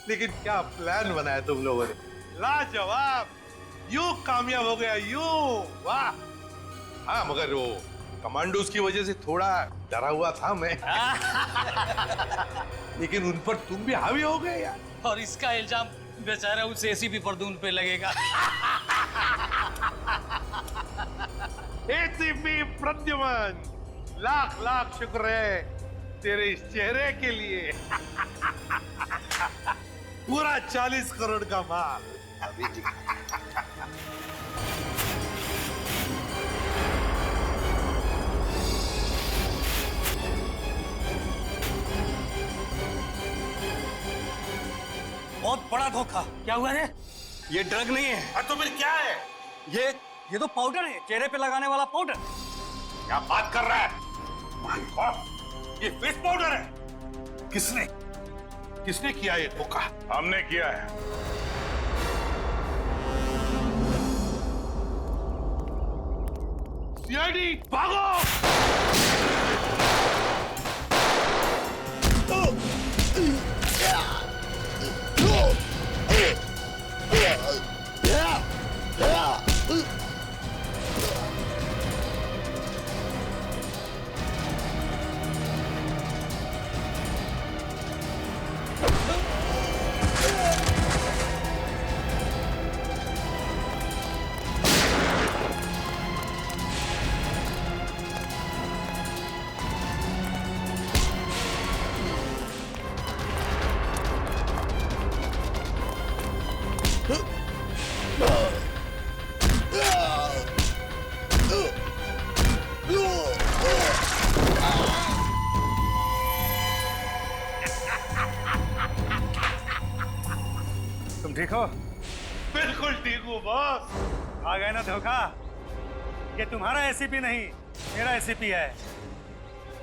लेकिन क्या प्लान बनाया तुम लोगों ने, लाजवाब। यूं कामयाब हो गया यूं, वाह। हाँ मगर वो कमांडोज की वजह से थोड़ा डरा हुआ था मैं। लेकिन उन पर तुम भी हावी हो गए यार। और इसका इल्जाम बेचारा उस एसीपी परदून पे लगेगा। एसीपी प्रद्युमन, लाख लाख शुक्र है तेरे इस चेहरे के लिए पूरा 40 करोड़ का माल। अभी जी। बहुत बड़ा धोखा। क्या हुआ रे? ये ड्रग नहीं है। तो फिर क्या है? ये तो पाउडर है, चेहरे पे लगाने वाला पाउडर। क्या बात कर रहा है? माय गॉड, ये फेस पाउडर है। किसने किया ये धोखा? हमने किया है। सीआईडी भागो! तुम ठीक हो? बिल्कुल ठीक हूँ बॉस। आ गए ना धोखा। ये तुम्हारा एसीपी नहीं, मेरा एसीपी है,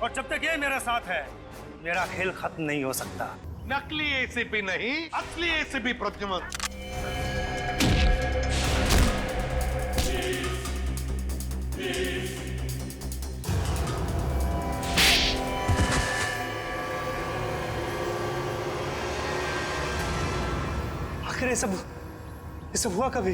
और जब तक ये मेरे साथ है मेरा खेल खत्म नहीं हो सकता। नकली एसीपी नहीं, असली एसीपी प्रद्युमन। आखिर ये सब हुआ कभी?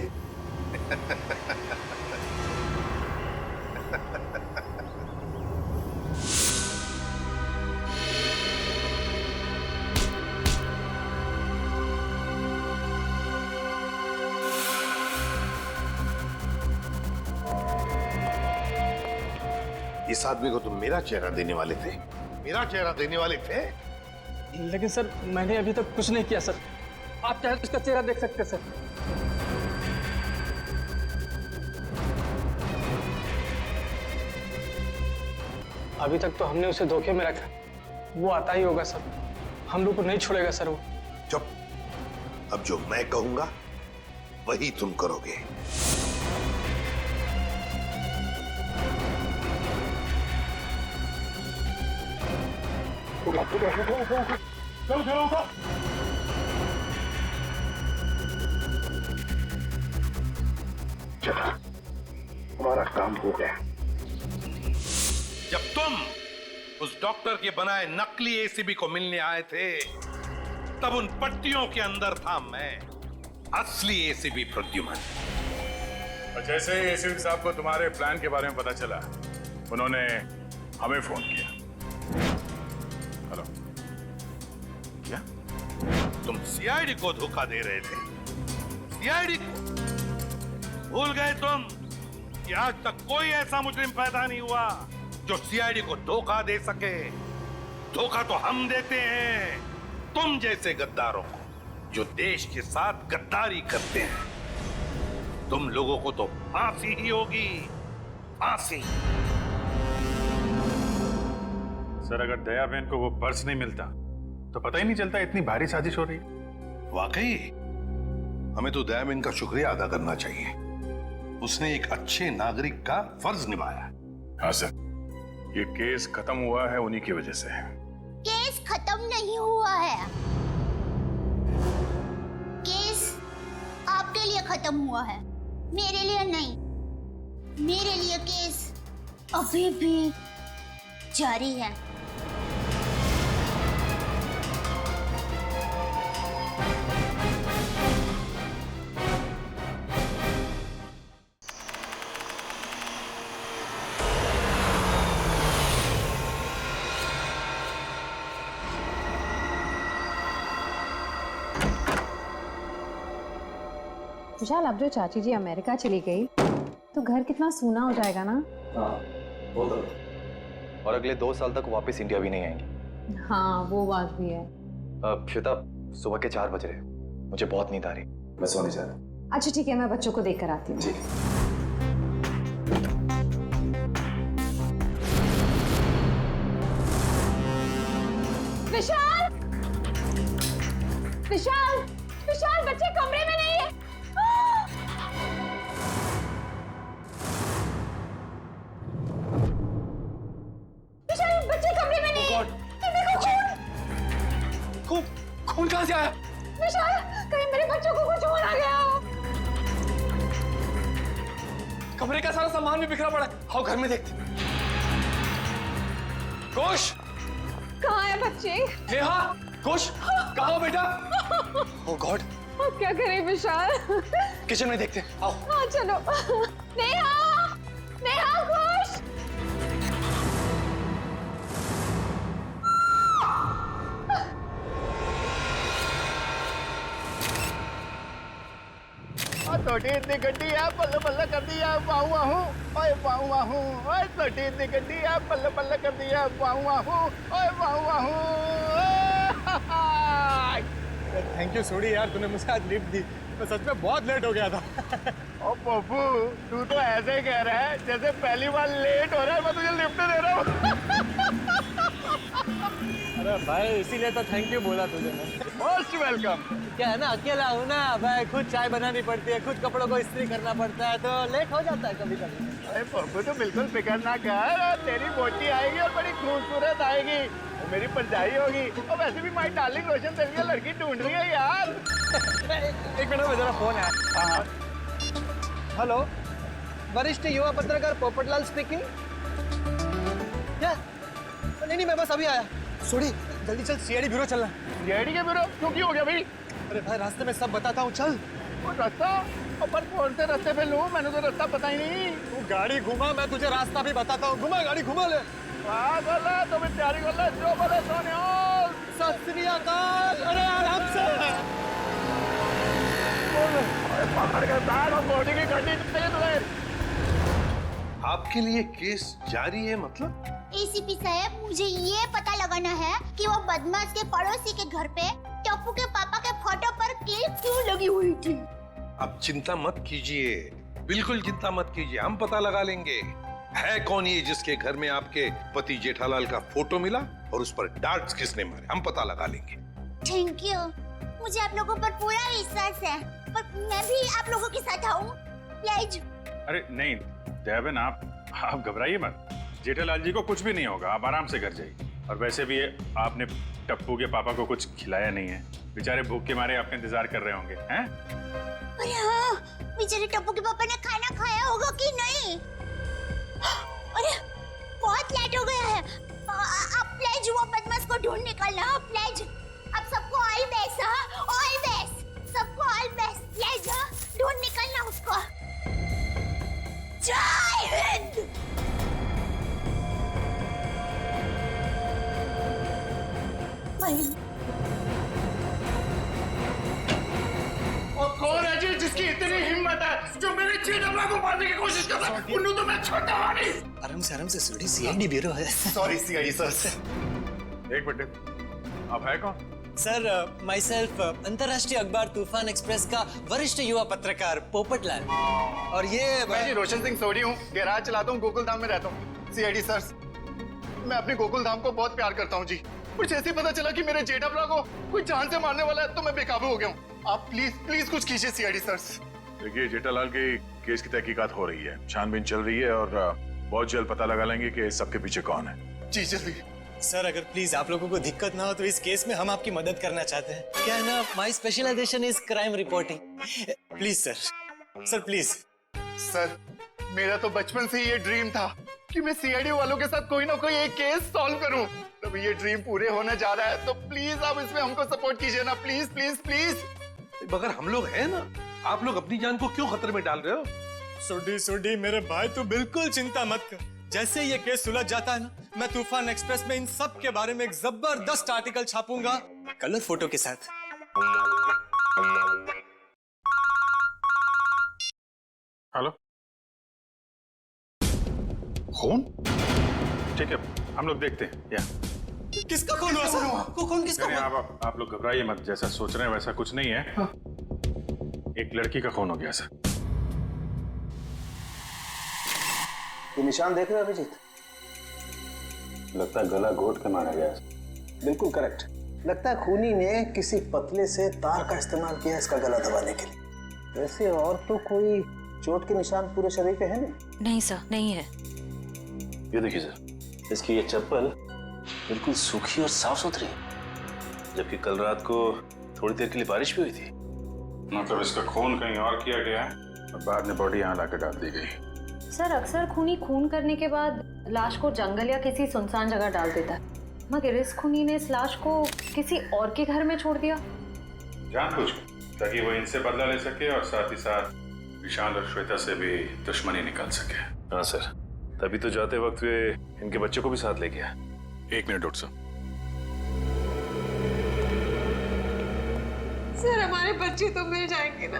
इस आदमी को तुम मेरा चेहरा देने वाले थे? मेरा चेहरा देने वाले थे? लेकिन सर मैंने अभी तक कुछ नहीं किया सर। आप चाहे तो इसका चेहरा देख सकते सर। अभी तक तो हमने उसे धोखे में रखा, वो आता ही होगा सर। हम लोग को नहीं छोड़ेगा सर वो। चुप। अब जो मैं कहूंगा वही तुम करोगे। चला, हमारा काम हो गया। जब तुम उस डॉक्टर के बनाए नकली एसीबी को मिलने आए थे, तब उन पट्टियों के अंदर था मैं, असली एसीबी प्रद्युमन। और जैसे ही एसीपी साहब को तुम्हारे प्लान के बारे में पता चला, उन्होंने हमें फोन किया। हेलो, क्या तुम सीआईडी को धोखा दे रहे थे? सीआईडी को भूल गए तुम कि आज तक कोई ऐसा मुजरिम पैदा नहीं हुआ जो सीआईडी को धोखा दे सके। धोखा तो हम देते हैं तुम जैसे गद्दारों को, जो देश के साथ गद्दारी करते हैं। तुम लोगों को तो फांसी ही होगी, फांसी। सर, अगर दया बहन को वो पर्स नहीं मिलता तो पता ही नहीं चलता इतनी भारी साजिश हो रही। वाकई हमें तो दया बहन का शुक्रिया अदा करना चाहिए। उसने एक अच्छे नागरिक का फर्ज निभाया। हाँ सर, ये केस खत्म हुआ है उन्हीं की वजह से। केस खत्म नहीं हुआ है। केस आपके लिए खत्म हुआ है, मेरे लिए नहीं। मेरे लिए केस अभी भी जारी है। विशाल, अब जो चाची जी अमेरिका चली गई तो घर कितना सूना हो जाएगा ना। हाँ, वो तो। और अगले 2 साल तक वापस इंडिया भी नहीं आएंगे। हाँ वो बात भी है। श्वेता, सुबह के 4 बज रहे, मुझे बहुत नींद आ रही, मैं सोने जा रहा। अच्छा ठीक है, मैं बच्चों को देख कर आती हूँ। विशाल, विशाल, विशाल, बच्चे कमरे में नहीं है। विशाल, बच्चे कमरे में नहीं है। देखो खून कहाँ से आया? विशाल, कहीं मेरे बच्चों को कुछ हो ना गया हो। कमरे का सारा सामान भी बिखरा पड़ा है। आओ घर में देखते। कोश, कहाँ है बच्चे? नेहा, कोश, कहाँ हो बेटा? ओह गॉड, अब क्या करें विशाल? किचन में देखते। आओ। हाँ चलो। नेहा, नेहा, खुश। छोटी इतनी गड्डी है, पल्ले पल्ले कर दिया, बाहू आहू, ओए बाहू आहू, ओए छोटी इतनी गड्डी है, पल्ले पल्ले कर दिया, बाहू आहू, ओए बाहू आहू। थैंक यू सोडी यार, तूने मुझे आज लिफ्ट दी, मैं सच में बहुत लेट हो गया था। ओ पप्पू, तू तो ऐसे ही कह रहा है जैसे पहली बार लेट हो रहा है मैं तुझे लिफ्ट दे रहा हूँ। अरे भाई इसीलिए तो थैंक यू बोला तुझे मैं। Most welcome. क्या है ना, अकेला हूँ ना भाई, खुद चाय बनानी पड़ती है, खुद कपड़ों को इस्त्री करना पड़ता है, तो लेट हो जाता है कभी कभी। अरे पप्पू तो बिल्कुल फिक्र ना कर, तेरी बोटी आएगी और बड़ी खूबसूरत आएगी, वो मेरी परजाई होगी। और वैसे भी माई डार्लिंग रोशन तेरे लिए लड़की ढूंढ रही है यार। एक मिनट में जरा फोन है। हाँ हेलो, वरिष्ठ युवा पत्रकार पोपटलाल स्पीकिंग। क्या? नहीं मैं बस अभी आया। सोडी जल्दी चल, सीआईडी ब्यूरो चलना। सीआईडी के ब्यूरो क्यों, की हो गया भाई? अरे भाई रास्ते में सब बताता हूँ, चल। वो रास्ता पर कौन से रास्ते पे लूँ, मैंने तो रास्ता पता ही नहीं। तू गाड़ी घुमा, मैं तुझे रास्ता भी बताता हूँ। घुमा गाड़ी, घुमा ले। पागल है तो मैं तैयारी कर ले, जो बोले सोने। सत श्री अकाल। अरे आराम से पकड़ के बैठ और बॉडी की गड्डी तुझे। आपके लिए केस जारी है मतलब? एसीपी साहब, मुझे ये पता लगाना है कि वो बदमाश के पड़ोसी के घर पे टप्पू के पापा के फोटो पर क्लिप क्यों लगी हुई थी। अब चिंता मत कीजिए, बिल्कुल चिंता मत कीजिए, हम पता लगा लेंगे है कौन ये जिसके घर में आपके पति जेठालाल का फोटो मिला और उस पर डार्ट्स किसने मारे, हम पता लगा लेंगे। थैंक यू, मुझे आप लोगों पर पूरा विश्वास है, पर मैं भी आप लोगों के साथ आऊं प्लीज। अरे नहीं दयाबेन, आप घबराइए मत, जेठालाल जी को कुछ भी नहीं होगा, आप आराम से घर जाइए। और वैसे भी आपने टप्पू के पापा को कुछ खिलाया नहीं है, बेचारे भूख के मारे आपका इंतजार कर रहे होंगे हैं? अरे हाँ, बेचारे टप्पू के पापा ने खाना खाया होगा कि नहीं? अरे बहुत लेट हो गया है, आप प्लीज वो बदमाश को ढूंढ निकालना प्लीज। आप सबको ऑल बेस्ट, ऑल बेस्ट, सबको ऑल बेस्ट प्लीज, ढूंढ निकालना उसको। जय हिंद। और कौन है जी जिसकी इतनी हिम्मत है जो मेरे जेठालाल को मारने की कोशिश कर रहा है? उन्हें तो मैं छोड़ता नहीं। आराम से सोडी, सीआईडी ब्यूरो है। Sorry CID sir. एक मिनट, आप है कौन? सर माई सेल्फ अंतर्राष्ट्रीय अखबार तूफान एक्सप्रेस का वरिष्ठ युवा पत्रकार पोपटलाल। और ये मैं जी रोशन सिंह सोडी हूँ, गैराज चलाता हूँ, गोकुल धाम में रहता हूँ। सीआईडी सर, मैं अपने गोकुल धाम को बहुत प्यार करता हूँ जी। कुछ ऐसे पता चला कि मेरे जेठालाल को कोई जान से मारने वाला है तो मैं बेकाबू हो गया हूँ। आप प्लीज कुछ कीजिए सीआईडी सर। देखिए जेठालाल के केस की तहकीकात हो रही है, छानबीन चल रही है और बहुत जल्द पता लगा लेंगे कि सबके पीछे कौन है। जी जल्दी। सर अगर प्लीज आप लोगों को दिक्कत ना हो तो इस केस में हम आपकी मदद करना चाहते हैं। क्या है ना, my specialization is crime reporting. Please sir please. Sir मेरा तो बचपन से ये ड्रीम था कि मैं सीआईडी वालों के साथ कोई ना कोई एक केस सॉल्व करूं। तो ये ड्रीम पूरे होने जा रहा है, तो प्लीज आप इसमें हमको सपोर्ट कीजिए ना, प्लीज प्लीज प्लीज। मगर हम लोग हैं ना, आप लोग अपनी जान को क्यों खतरे में डाल रहे हो? सोडी मेरे भाई, तू बिल्कुल चिंता मत कर। जैसे ये केस सुलझ जाता है ना, मैं तूफान एक्सप्रेस में इन सब के बारे में एक जबरदस्त आर्टिकल छापूंगा कलर फोटो के साथ। हेलो, खून? ठीक है, हम लोग देखते हैं। या किसका खून हुआ सर? खून किसका नहीं, हुआ? आप लोग घबराइए मत, जैसा सोच रहे हैं वैसा कुछ नहीं है। एक लड़की का खून हो गया सर। ये निशान देख रहे हो अभिजीत? लगता है गला घोट के मारा गया। बिल्कुल करेक्ट। लगता है खूनी ने किसी पतले से तार का इस्तेमाल किया इसका गला दबाने के लिए। वैसे और तो कोई चोट के निशान पूरे शरीर पे है नहीं? नहीं सर, नहीं है। ये देखिए सर, इसकी ये चप्पल बिल्कुल सूखी और साफ सुथरी है, जबकि कल रात को थोड़ी देर के लिए बारिश भी हुई थी। मतलब इसका खून कहीं और किया गया है और बाद में बॉडी यहाँ लाकर डाल दी गई। सर अक्सर खूनी खून करने के बाद लाश को जंगल या किसी सुनसान जगह डाल देता है, मगर इस खूनी ने इस लाश को किसी और के घर में छोड़ दिया। जानबूझ ताकि वो इनसे बदला ले सके और साथ ही साथ विशाल और श्वेता से भी दुश्मनी निकाल सके। हाँ सर, तभी तो जाते वक्त वे इनके बच्चे को भी साथ ले गया। एक मिनट डॉक्टर साहब। सर हमारे बच्चे तो मिल जाएंगे ना?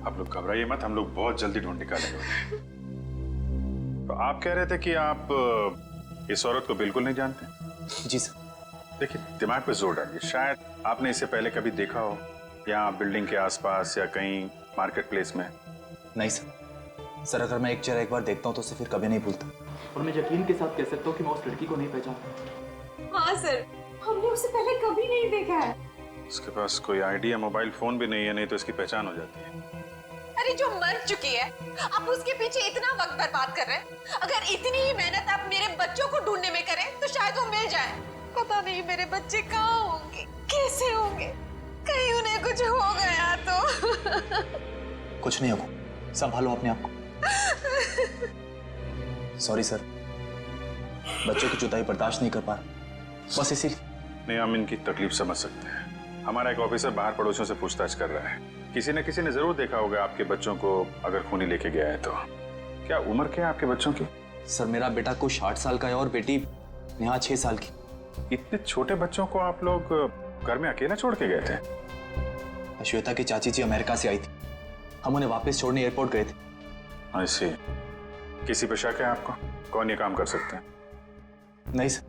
आप लोग घबराइए मत, हम लोग बहुत जल्दी ढूंढ निकालेंगे। तो आप कह रहे थे कि आप इस औरत को बिल्कुल नहीं जानते? जी सर। देखिए, दिमाग पे जोर डालिए। शायद आपने इसे पहले कभी देखा हो, या बिल्डिंग के आसपास या कहीं मार्केट प्लेस में। नहीं सर, अगर मैं एक चेहरा एक बार देखता हूँ तो उसे फिर कभी नहीं भूलता। और मैं यकीन के साथ कह सकता हूँ कि मैं उस लड़की को नहीं पहचानता। हाँ सर, हमने उसे पहले कभी नहीं देखा है। उसके पास कोई आईडी या मोबाइल फोन भी नहीं है, नहीं तो इसकी पहचान हो जाती है। अरे जो मर चुकी है, आप उसके पीछे इतना वक्त बर्बाद कर रहे हैं। अगर इतनी ही मेहनत आप मेरे बच्चों को ढूंढने में करें तो शायद वो मिल जाए। पता नहीं मेरे बच्चे कहाँ होंगे, कैसे होंगे, कहीं उन्हें कुछ हो गया तो। कुछ नहीं होगा, संभालो अपने आप को। सॉरी सर, बच्चों की जुदाई बर्दाश्त नहीं कर पा रहा, बस इसी। नहीं, हम इनकी तकलीफ समझ सकते हैं। हमारा एक ऑफिसर बाहर पड़ोसियों से पूछताछ कर रहा है। किसी न किसी ने जरूर देखा होगा आपके बच्चों को, अगर खूनी लेके गया है तो। क्या उम्र क्या है आपके बच्चों की? सर मेरा बेटा कुछ 60 साल का है और बेटी नेहा 6 साल की। इतने छोटे बच्चों को आप लोग घर में अकेला छोड़ के गए थे? श्वेता की चाची जी अमेरिका से आई थी, हम उन्हें वापस छोड़ने एयरपोर्ट गए थे। ऐसे किसी पे शक है आपको? कौन ये काम कर सकते हैं? नहीं सर,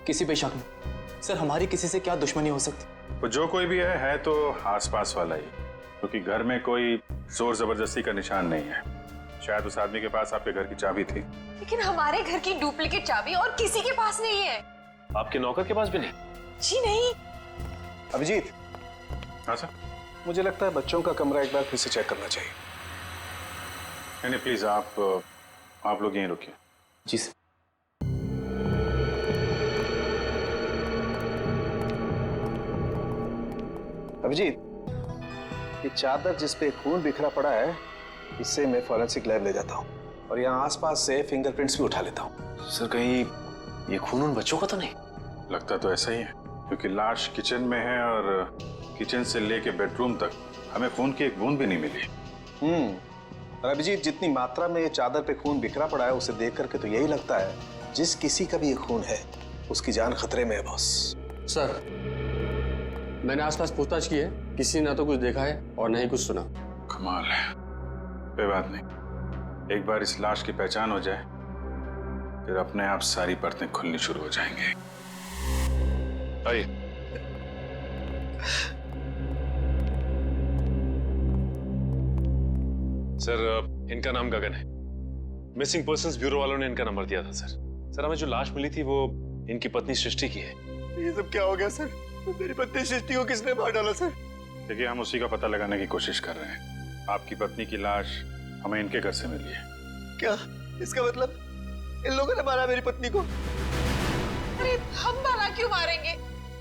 किसी पे शक नहीं। सर हमारी किसी से क्या दुश्मनी हो सकती? वो जो कोई भी है तो आसपास वाला ही, क्योंकि घर में कोई जोर जबरदस्ती का निशान नहीं है। शायद उस आदमी के पास आपके घर की चाबी थी। लेकिन हमारे घर की डुप्लीकेट चाबी और किसी के पास नहीं है। आपके नौकर के पास भी नहीं? जी नहीं। अभिजीत। हाँ सर। मुझे लगता है बच्चों का कमरा एक बार फिर से चेक करना चाहिए। नहीं प्लीज, आप लोग यहीं रुकिए। जी सर। अभिजीत, ये चादर जिस पे खून बिखरा पड़ा है, इससे मैं फॉरेंसिक लैब ले जाता हूँ और यहाँ आसपास से फिंगरप्रिंट्स भी उठा लेता हूँ। सर कहीं ये खून उन बच्चों का तो नहीं? लगता तो ऐसा ही है, क्योंकि लाश किचन में है और किचन से लेके बेडरूम तक हमें खून की एक बूंद भी नहीं मिली। और अभिजीत, जितनी मात्रा में ये चादर पे खून बिखरा पड़ा है उसे देख करके तो यही लगता है जिस किसी का भी ये खून है उसकी जान खतरे में है बॉस। सर मैंने आसपास पूछताछ की है, किसी ने ना तो कुछ देखा है और ना ही कुछ सुना। कमाल है। कोई बात नहीं, एक बार इस लाश की पहचान हो जाए फिर अपने आप सारी परतें खुलनी शुरू हो जाएंगी। आइए। सर इनका नाम गगन है। मिसिंग पर्संस ब्यूरो वालों ने इनका नंबर दिया था सर। सर हमें जो लाश मिली थी वो इनकी पत्नी सृष्टि की है। ये सब क्या हो गया सर? मेरी पत्नी सृष्टि को किसने मार डाला सर? देखिए, हम उसी का पता लगाने की कोशिश कर रहे हैं। आपकी पत्नी की लाश हमें इनके घर से मिली है। क्या इसका मतलब इन लोगों ने मारा मेरी पत्नी को? अरे हम भला क्यों मारेंगे?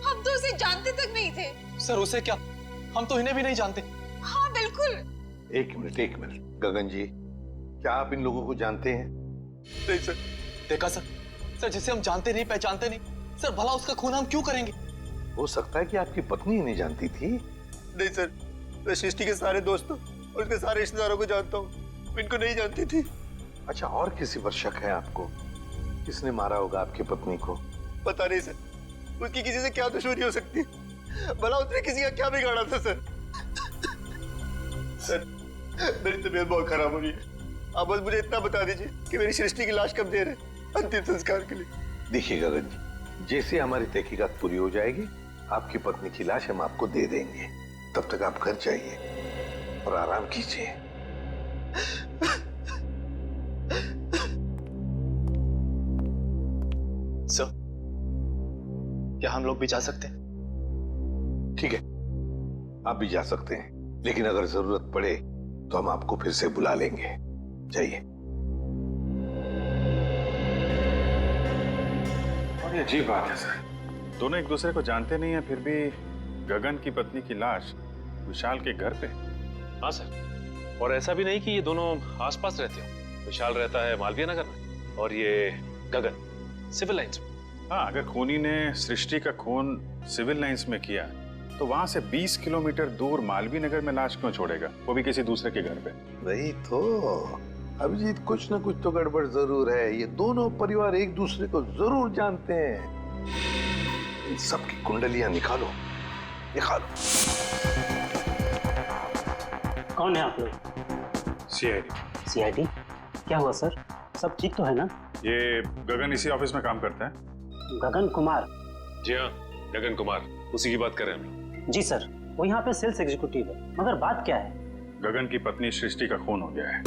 हम तो उसे जानते तक नहीं थे। सर उसे क्या? हम तो इन्हें भी नहीं जानते। हाँ बिल्कुल। एक मिनट गगन जी, क्या आप इन लोगों को जानते हैं? नहीं सर। देखा सर, जिसे हम जानते नहीं पहचानते नहीं, सर भला उसका खून हम क्यों करेंगे? हो सकता है कि आपकी पत्नी नहीं जानती थी। नहीं सर, मैं सृष्टि के सारे दोस्तों और उसके सारे रिश्तेदारों को जानता हूँ, इनको नहीं जानती थी। अच्छा, और किसी पर शक है आपको? किसने मारा होगा आपकी पत्नी को? पता नहीं सर, उसकी किसी से क्या दुश्मनी हो सकती है? भला उसने किसी का क्या बिगाड़ा था सर? सर मेरी तबीयत बहुत खराब हो रही है, आप बस मुझे इतना बता दीजिए कि मेरी सृष्टि की लाश कब दे रहे अंतिम संस्कार के लिए। देखिए गगन जी, जैसे हमारी तहकीकात पूरी हो जाएगी आपकी पत्नी की लाश हम आपको दे देंगे। तब तक आप घर जाइए और आराम कीजिए। सर, क्या हम लोग भी जा सकते हैं? ठीक है, आप भी जा सकते हैं, लेकिन अगर जरूरत पड़े तो हम आपको फिर से बुला लेंगे। जाइए। बड़ी अजीब बात है सर, दोनों एक दूसरे को जानते नहीं है, फिर भी गगन की पत्नी की लाश विशाल के घर पे। हाँ सर, और ऐसा भी नहीं कि ये दोनों आसपास रहते हो। विशाल रहता है मालवीय नगर में और ये गगन सिविल लाइंस में। हाँ, अगर खूनी ने सृष्टि का खून सिविल लाइंस में किया तो वहां से 20 किलोमीटर दूर मालवीय नगर में लाश क्यों छोड़ेगा, वो भी किसी दूसरे के घर पे। वही तो अभिजीत, कुछ ना कुछ तो गड़बड़ जरूर है। ये दोनों परिवार एक दूसरे को जरूर जानते हैं। इन सबकी कुंडलियां निकालो, निकालो। कौन है आप लोग? सीआईडी। सीआईडी? क्या हुआ सर? सब ठीक तो है ना? ये गगन इसी ऑफिस में काम करता है। गगन कुमार? जी हाँ, गगन कुमार, उसी की बात कर रहे हैं हम लोग। जी सर, वो यहाँ पे सेल्स एग्जीक्यूटिव है। मगर बात क्या है? गगन की पत्नी सृष्टि का खून हो गया है,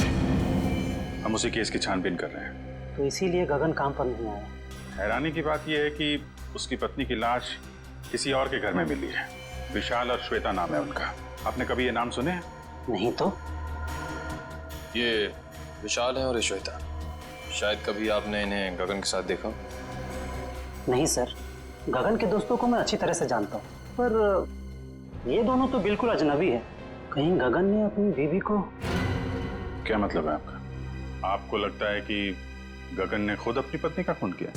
हम उसी केस की छानबीन कर रहे हैं। तो इसीलिए गगन काम पर नहीं आया। हैरानी की बात यह है कि उसकी पत्नी की लाश किसी और के घर में मिली है। विशाल और श्वेता नाम है उनका। आपने कभी ये नाम सुने हैं? नहीं तो। ये विशाल है और ये श्वेता। शायद कभी आपने इन्हें गगन के साथ देखा? नहीं सर, गगन के दोस्तों को मैं अच्छी तरह से जानता हूँ, पर ये दोनों तो बिल्कुल अजनबी है। कहीं गगन ने अपनी बीवी को... क्या मतलब है आपका? आपको लगता है कि गगन ने खुद अपनी पत्नी का खून किया?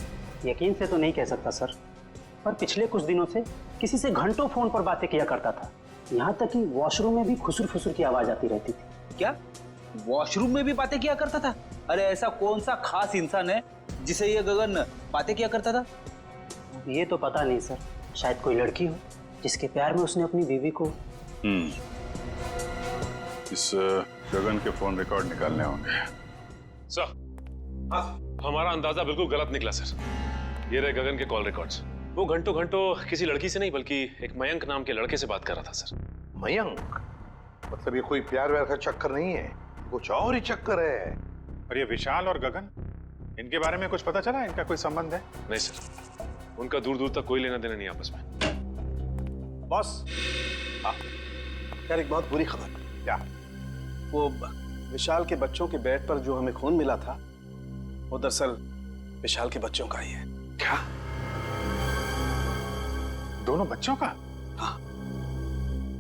यकीन से तो नहीं कह सकता सर, पर पिछले कुछ दिनों से किसी से घंटों फोन पर बातें किया करता था। यहाँ तक कि वॉशरूम में भी खुसुर फुसुर की आवाज आती रहती थी। क्या वॉशरूम में भी बातें किया करता था? अरे ऐसा कौन सा खास इंसान है जिसे ये गगन बातें किया करता था? ये तो पता नहीं सर, शायद कोई लड़की हो जिसके प्यार में उसने अपनी बीवी को... इस गगन के फोन रिकॉर्ड निकालने होंगे। सर, हमारा अंदाजा बिल्कुल गलत निकला सर। ये रहे गगन के कॉल रिकॉर्ड्स। वो घंटों घंटों किसी लड़की से नहीं बल्कि एक मयंक नाम के लड़के से बात कर रहा था सर। मयंक? मतलब ये कोई प्यार व्यार का चक्कर नहीं है, कुछ और ही चक्कर है। और ये विशाल और गगन, इनके बारे में कुछ पता चला? इनका कोई संबंध है? नहीं सर, उनका दूर दूर तक कोई लेना देना नहीं आपस में। बॉस, यार एक बहुत बुरी खबर। क्या? वो विशाल के बच्चों के बेड पर जो हमें खून मिला था, वो दरअसल विशाल के बच्चों का ही है। क्या? दोनों बच्चों का? हाँ,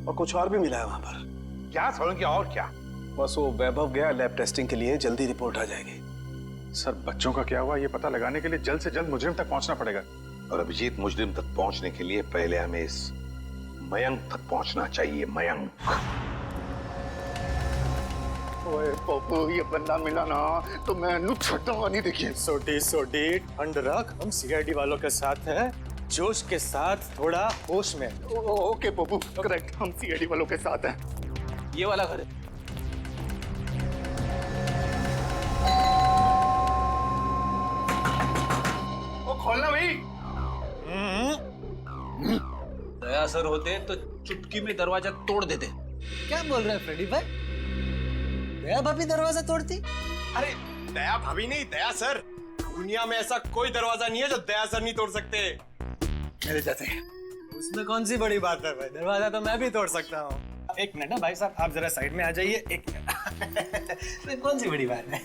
और कुछ और भी मिला है वहां पर। क्या समझ गया? और क्या? बस वो वैभव गया लैब टेस्टिंग के लिए, जल्दी रिपोर्ट आ जाएगी। सर, बच्चों का क्या हुआ ये पता लगाने के लिए जल्द से जल्द मुजरिम तक पहुंचना पड़ेगा। और अभिजीत, मुजरिम तक पहुंचने के लिए पहले हमें इस मयंक तक पहुंचना चाहिए। मयंक। ओए पप्पू, ये बंदा मिला ना तो मैं छुट्टा नहीं। देखिए सोटी ठंड रख, हम सीआईडी वालों के साथ हैं, जोश के साथ, थोड़ा होश में। ओके पप्पू, करेक्ट, हम सीआईडी वालों के साथ हैं। ये वाला घर है। खोलना भाई। दया सर होते तो चुटकी में दरवाजा तोड़ देते। क्या बोल रहे हैं फ्रेडी भाई? दया भाभी दरवाजा तोड़ती? अरे दया भाभी नहीं, दया सर। दुनिया में ऐसा कोई दरवाजा नहीं है जो दया सर नहीं तोड़ सकते। मेरे जैसे। उसमें कौन सी बड़ी बात है भाई, दरवाजा तो मैं भी तोड़ सकता हूँ। एक मिनट ना भाई साहब, आप जरा साइड में आ जाइए। एक मिनट। कौन सी बड़ी बात है?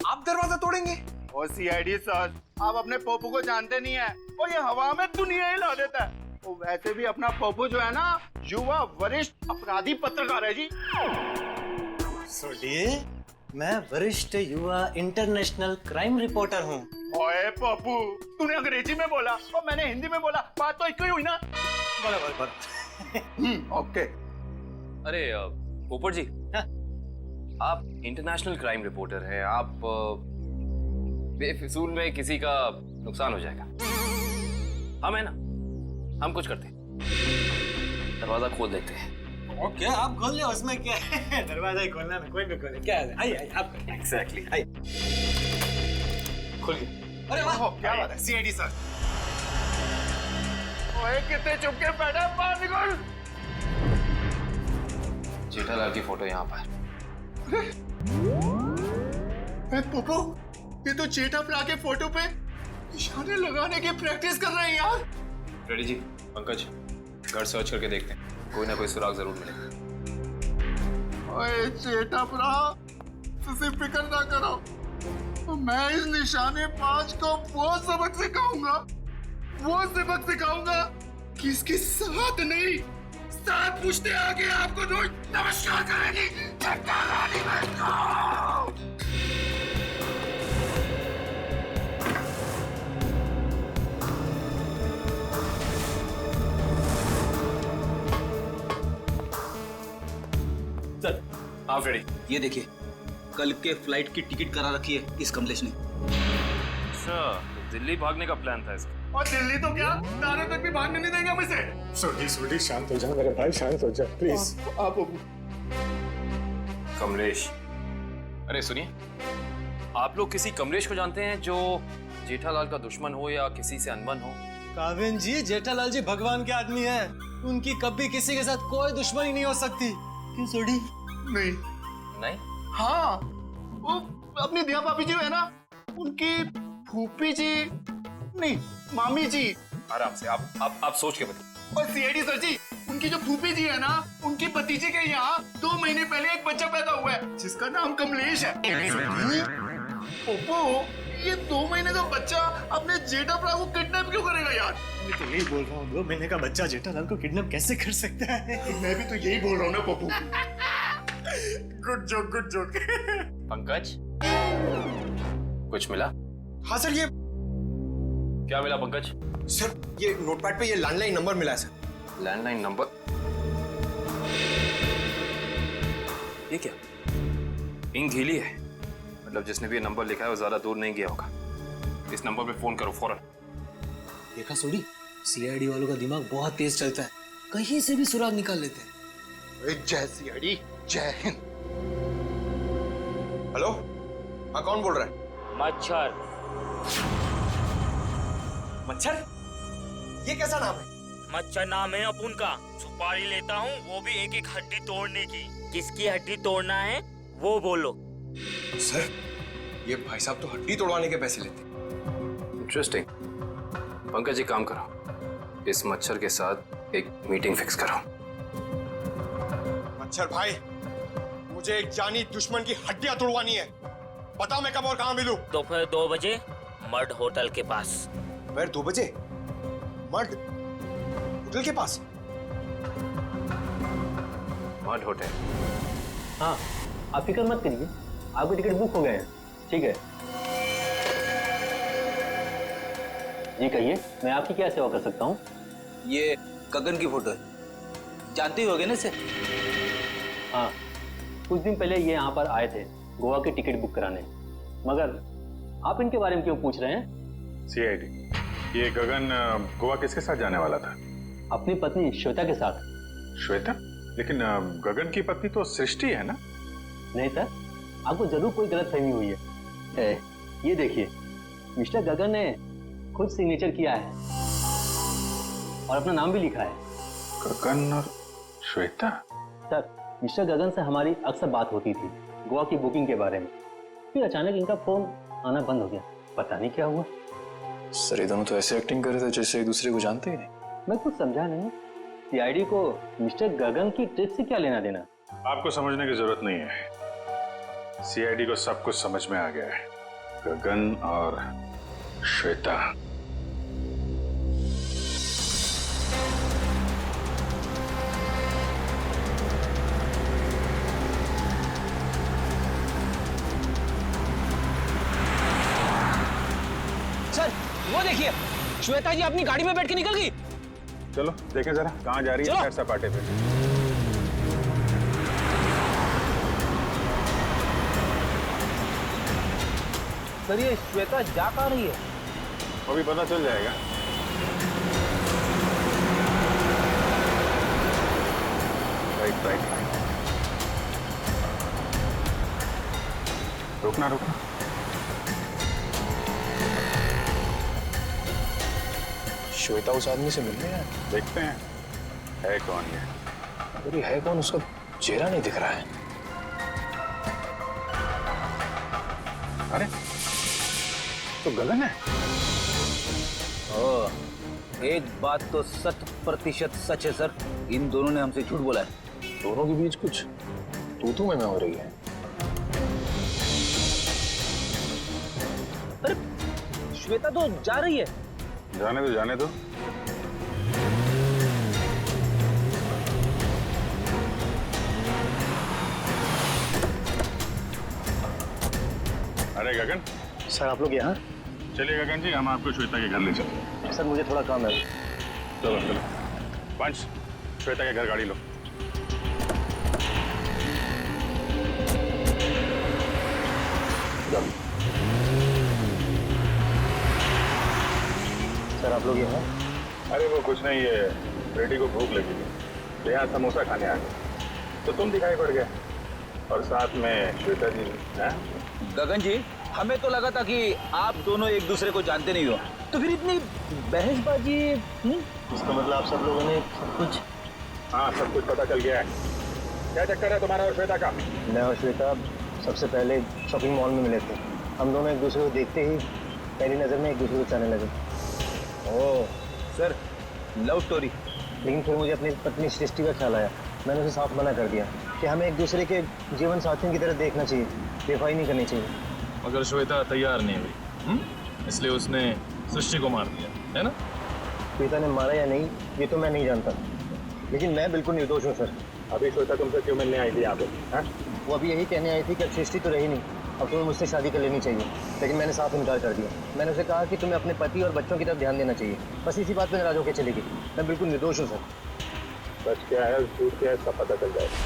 आप दरवाजा तोड़ेंगे? ओ सीआईडी सर, आप अपने पप्पू को जानते नहीं है, और ये हवा में दुनिया हिला देता है। वो वैसे भी अपना पप्पू जो है ना, युवा वरिष्ठ अपराधी पत्रकार है जी। सोडिए, मैं वरिष्ठ युवा इंटरनेशनल क्राइम रिपोर्टर हूँ। ओए पप्पू, तूने अंग्रेजी में बोला और मैंने हिंदी में बोला, बात तो एक ही हुई ना। बोला। ओके। अरे पोपट जी, आप इंटरनेशनल क्राइम रिपोर्टर हैं, आप बेफिजूल में किसी का नुकसान हो जाएगा। हम है ना, हम कुछ करते हैं, दरवाजा खोल देते हैं। ओके, आप खोल लो, उसमें क्या है? दरवाजा ही खोलना है, कोई भी खोले। क्या है? आइए आप। एग्जैक्टली। खोल गया। अरे वाह, क्या बात है सीआईडी सर। ओए कितने चुपके बैठा, बाहर निकल। जेठालाल की फोटो यहाँ पर। पप्पू, ये तो जेठाप्रा के फोटो पे निशाने लगाने की प्रैक्टिस कर रहे हैं यार। रेडी जी, पंकज घर सर्च करके देखते हैं, कोई ना कोई सुराग जरूर मिलेगा। ओए जेठाप्रा, तुझे फिक्र ना करो, मैं इस निशाने 5 को वो सबक सिखाऊंगा कि इसके साथ नहीं 7 पुश्ते आगे आपको रोज नमस्कार करेगी। सर आप रेडी? ये देखिए, कल के फ्लाइट की टिकट करा रखी है इस कमलेश ने। अच्छा, तो दिल्ली भागने का प्लान था इसका। और दिल्ली तो क्या, दारू तक भी भागने नहीं देंगे हम इसे। सोडी शांत हो जा मेरे भाई, शांत हो जा प्लीज। आप कमलेश, अरे सुनिए, आप लोग किसी कमलेश को जानते हैं जो जेठालाल का दुश्मन हो या किसी से अनबन हो? काविन जी, जेठालाल जी भगवान के आदमी हैं, उनकी कभी किसी के साथ कोई दुश्मनी नहीं हो सकती। क्यों सोडी? नहीं? हाँ, वो अपनी दिया भाभी जी है ना, उनकी फूफी जी नहीं, मामी जी। आराम से, आप सोच के बताइए। और सीआईडी सर जी, उनकी जो फूफी जी है ना, उनकी भतीजे के यहाँ 2 महीने पहले एक बच्चा पैदा हुआ है जिसका नाम कमलेश है। ओप्पो, ये 2 महीने का बच्चा अपने जेठाप्रा को किडनैप क्यों करेगा यार? मैं तो यही बोल रहा हूँ, 2 महीने का बच्चा जेठालाल को किडनैप कैसे कर सकता है? मैं भी तो यही बोल रहा हूँ ना पप्पू। Good joke. पंकज, कुछ मिला? हाँ सर, ये क्या मिला पंकज? सर, ये नोटपैड पे ये लैंडलाइन नंबर मिला है सर। Landline number? ये क्या? इंक गीली है, मतलब जिसने भी ये नंबर लिखा है वो ज्यादा दूर नहीं गया होगा। इस नंबर पे फोन करो फौरन। देखा सोडी, सीआईडी वालों का दिमाग बहुत तेज चलता है, कहीं से भी सुराग निकाल लेते हैं। जय सीआईडी, जय हिंद। हेलो, हाँ कौन बोल रहा है? मच्छर। मच्छर? ये कैसा नाम है? मच्छर नाम है अपुन का। सुपारी लेता हूँ, वो भी एक एक हड्डी तोड़ने की। किसकी हड्डी तोड़ना है वो बोलो। सर, ये भाई साहब तो हड्डी तोड़वाने के पैसे लेते। इंटरेस्टिंग। पंकज जी काम करो, इस मच्छर के साथ एक मीटिंग फिक्स करो। मच्छर भाई, मुझे एक जानी दुश्मन की हड्डियां तोड़वानी है। बताओ मैं कब और कहाँ मिलूं? दोपहर 2 बजे मर्ड होटल के पास। दोपहर 2 बजे मर्ड होटल के पास? Mud hotel? हाँ, आप फिक्र मत करिए, आपके टिकट बुक हो गए हैं। ठीक है जी, कहिए मैं आपकी क्या सेवा कर सकता हूँ? ये गगन की फोटो है, जानते ही होगे ना इसे? हाँ, कुछ दिन पहले ये यहाँ पर आए थे गोवा की टिकट बुक कराने, मगर आप इनके बारे में क्यों पूछ रहे हैं? सीआईडी, ये गगन गोवा किसके साथ जाने वाला था? अपनी पत्नी श्वेता के साथ। श्वेता? लेकिन गगन की पत्नी तो सृष्टि है ना? नहीं सर, आपको जरूर कोई गलतफहमी हुई है। ये देखिए, मिस्टर गगन ने खुद सिग्नेचर किया है और अपना नाम भी लिखा है। गगन और श्वेता? सर, मिस्टर गगन से हमारी अक्सर बात होती थी गोवा की बुकिंग के बारे में, फिर अचानक इनका फोन आना बंद हो गया, पता नहीं क्या हुआ। सर, ये दोनों तो ऐसे एक्टिंग कर रहे थे जैसे एक दूसरे को जानते ही नहीं। मैं कुछ समझा नहीं, सीआईडी को मिस्टर गगन की ट्रिप से क्या लेना देना? आपको समझने की जरूरत नहीं है, सीआईडी को सब कुछ समझ में आ गया है। गगन और श्वेता। सर, वो देखिए, श्वेता जी अपनी गाड़ी में बैठ के निकल गई। चलो देखें जरा कहाँ जा रही है सैर सपाटे पे। सर, ये श्वेता जा कहाँ रही है? अभी पता चल जाएगा। राइट राइट राइट, रुकना रुकना। श्वेता उस आदमी से मिलने है। देखते हैं है कौन ये। अरे है कौन, उसका चेहरा नहीं दिख रहा है। अरे तो गगन है। एक बात तो 100% सच है सर, इन दोनों ने हमसे झूठ बोला है। दोनों के बीच कुछ तू में हो रही है। अरे श्वेता तो जा रही है। जाने दो जाने दो। अरे गगन। सर आप लोग यहाँ? चलिए गगन जी, हम आपको श्वेता के घर ले चलते। सर मुझे थोड़ा काम है। चलो चलो। पंच, श्वेता के घर गाड़ी लो। सर आप लोग यहाँ? अरे वो कुछ नहीं, ये बेटी को भूख लगी थी, यहाँ समोसा खाने आ गए तो तुम दिखाई पड़ गए, और साथ में श्वेता जी। गगन जी, हमें तो लगा था कि आप दोनों एक दूसरे को जानते नहीं हो, तो फिर इतनी बहसबाजी। इसका मतलब आप सब लोगों ने सब कुछ? हाँ, सब कुछ पता चल गया है। क्या चक्कर है तुम्हारा और श्वेता का? मैं और श्वेता सबसे पहले शॉपिंग मॉल में मिले थे। हम दोनों एक दूसरे को देखते ही पहली नज़र में एक दूसरे को चाहने लगे। Oh sir, love story. लेकिन फिर मुझे अपनी पत्नी सृष्टि का ख्याल आया। मैंने उसे साफ मना कर दिया कि हमें एक दूसरे के जीवन साथियों की तरह देखना चाहिए, बेवफाई नहीं करनी चाहिए। मगर श्वेता तैयार नहीं हुई, इसलिए उसने सृष्टि को मार दिया, है ना? श्वेता ने मारा या नहीं ये तो मैं नहीं जानता, लेकिन मैं बिल्कुल निर्दोष हूँ सर। अभी श्वेता तुमसे क्यों मिलने आई थी यहाँ पे? वो अभी यही कहने आई थी कि अब सृष्टि तो रही नहीं, अब तुम्हें मुझसे शादी कर लेनी चाहिए। लेकिन मैंने साफ इनकार कर दिया। मैंने उसे कहा कि तुम्हें अपने पति और बच्चों की तरफ ध्यान देना चाहिए। बस इसी बात पर नाराज होकर चली गई। मैं बिल्कुल निर्दोष हूँ सर। सच क्या है झूठ क्या है इसका पता चल जाएगा।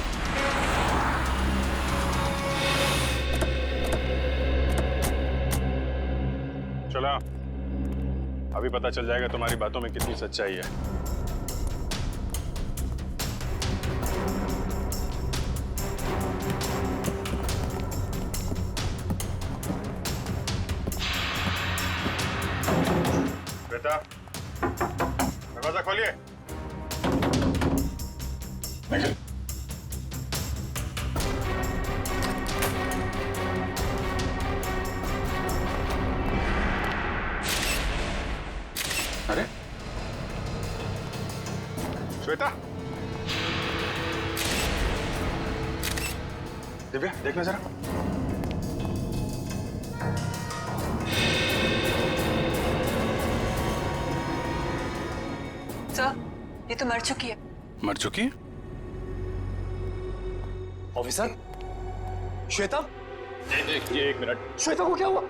चलो, अभी पता चल जाएगा तुम्हारी बातों में कितनी सच्चाई है। बेटा, दरवाजा खोलिए। अरे श्वेता, दिव्या देखना जरा। सर, ये तो मर चुकी है। मर चुकी है? ऑफिसर, श्वेता? ये एक मिनट। श्वेता को क्या हुआ?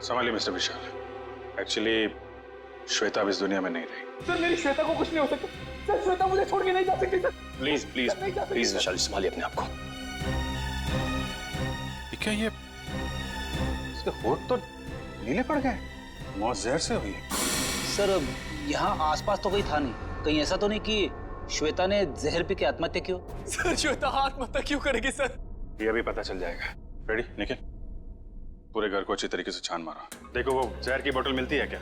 संभालिए मिस्टर विशाल। एक्चुअली श्वेता अब इस दुनिया में नहीं रही। सर मेरी श्वेता को कुछ नहीं हो सकता। सर श्वेता मुझे छोड़ के नहीं जा सकती। सर प्लीज प्लीज प्लीज विशाल, संभालिए अपने आप को। क्या ये इसके होठ तो नीले पड़ गए? मौत जहर से हुई है। सर यहाँ आसपास तो कोई था नहीं, कहीं ऐसा तो नहीं कि श्वेता ने जहर पी के आत्महत्या क्यों? सर श्वेता आत्महत्या क्यों करेगी सर? ये अभी पता चल जाएगा। रेडी निखिल, पूरे घर को अच्छी तरीके से छान मारो। देखो वो जहर की बोतल मिलती है क्या?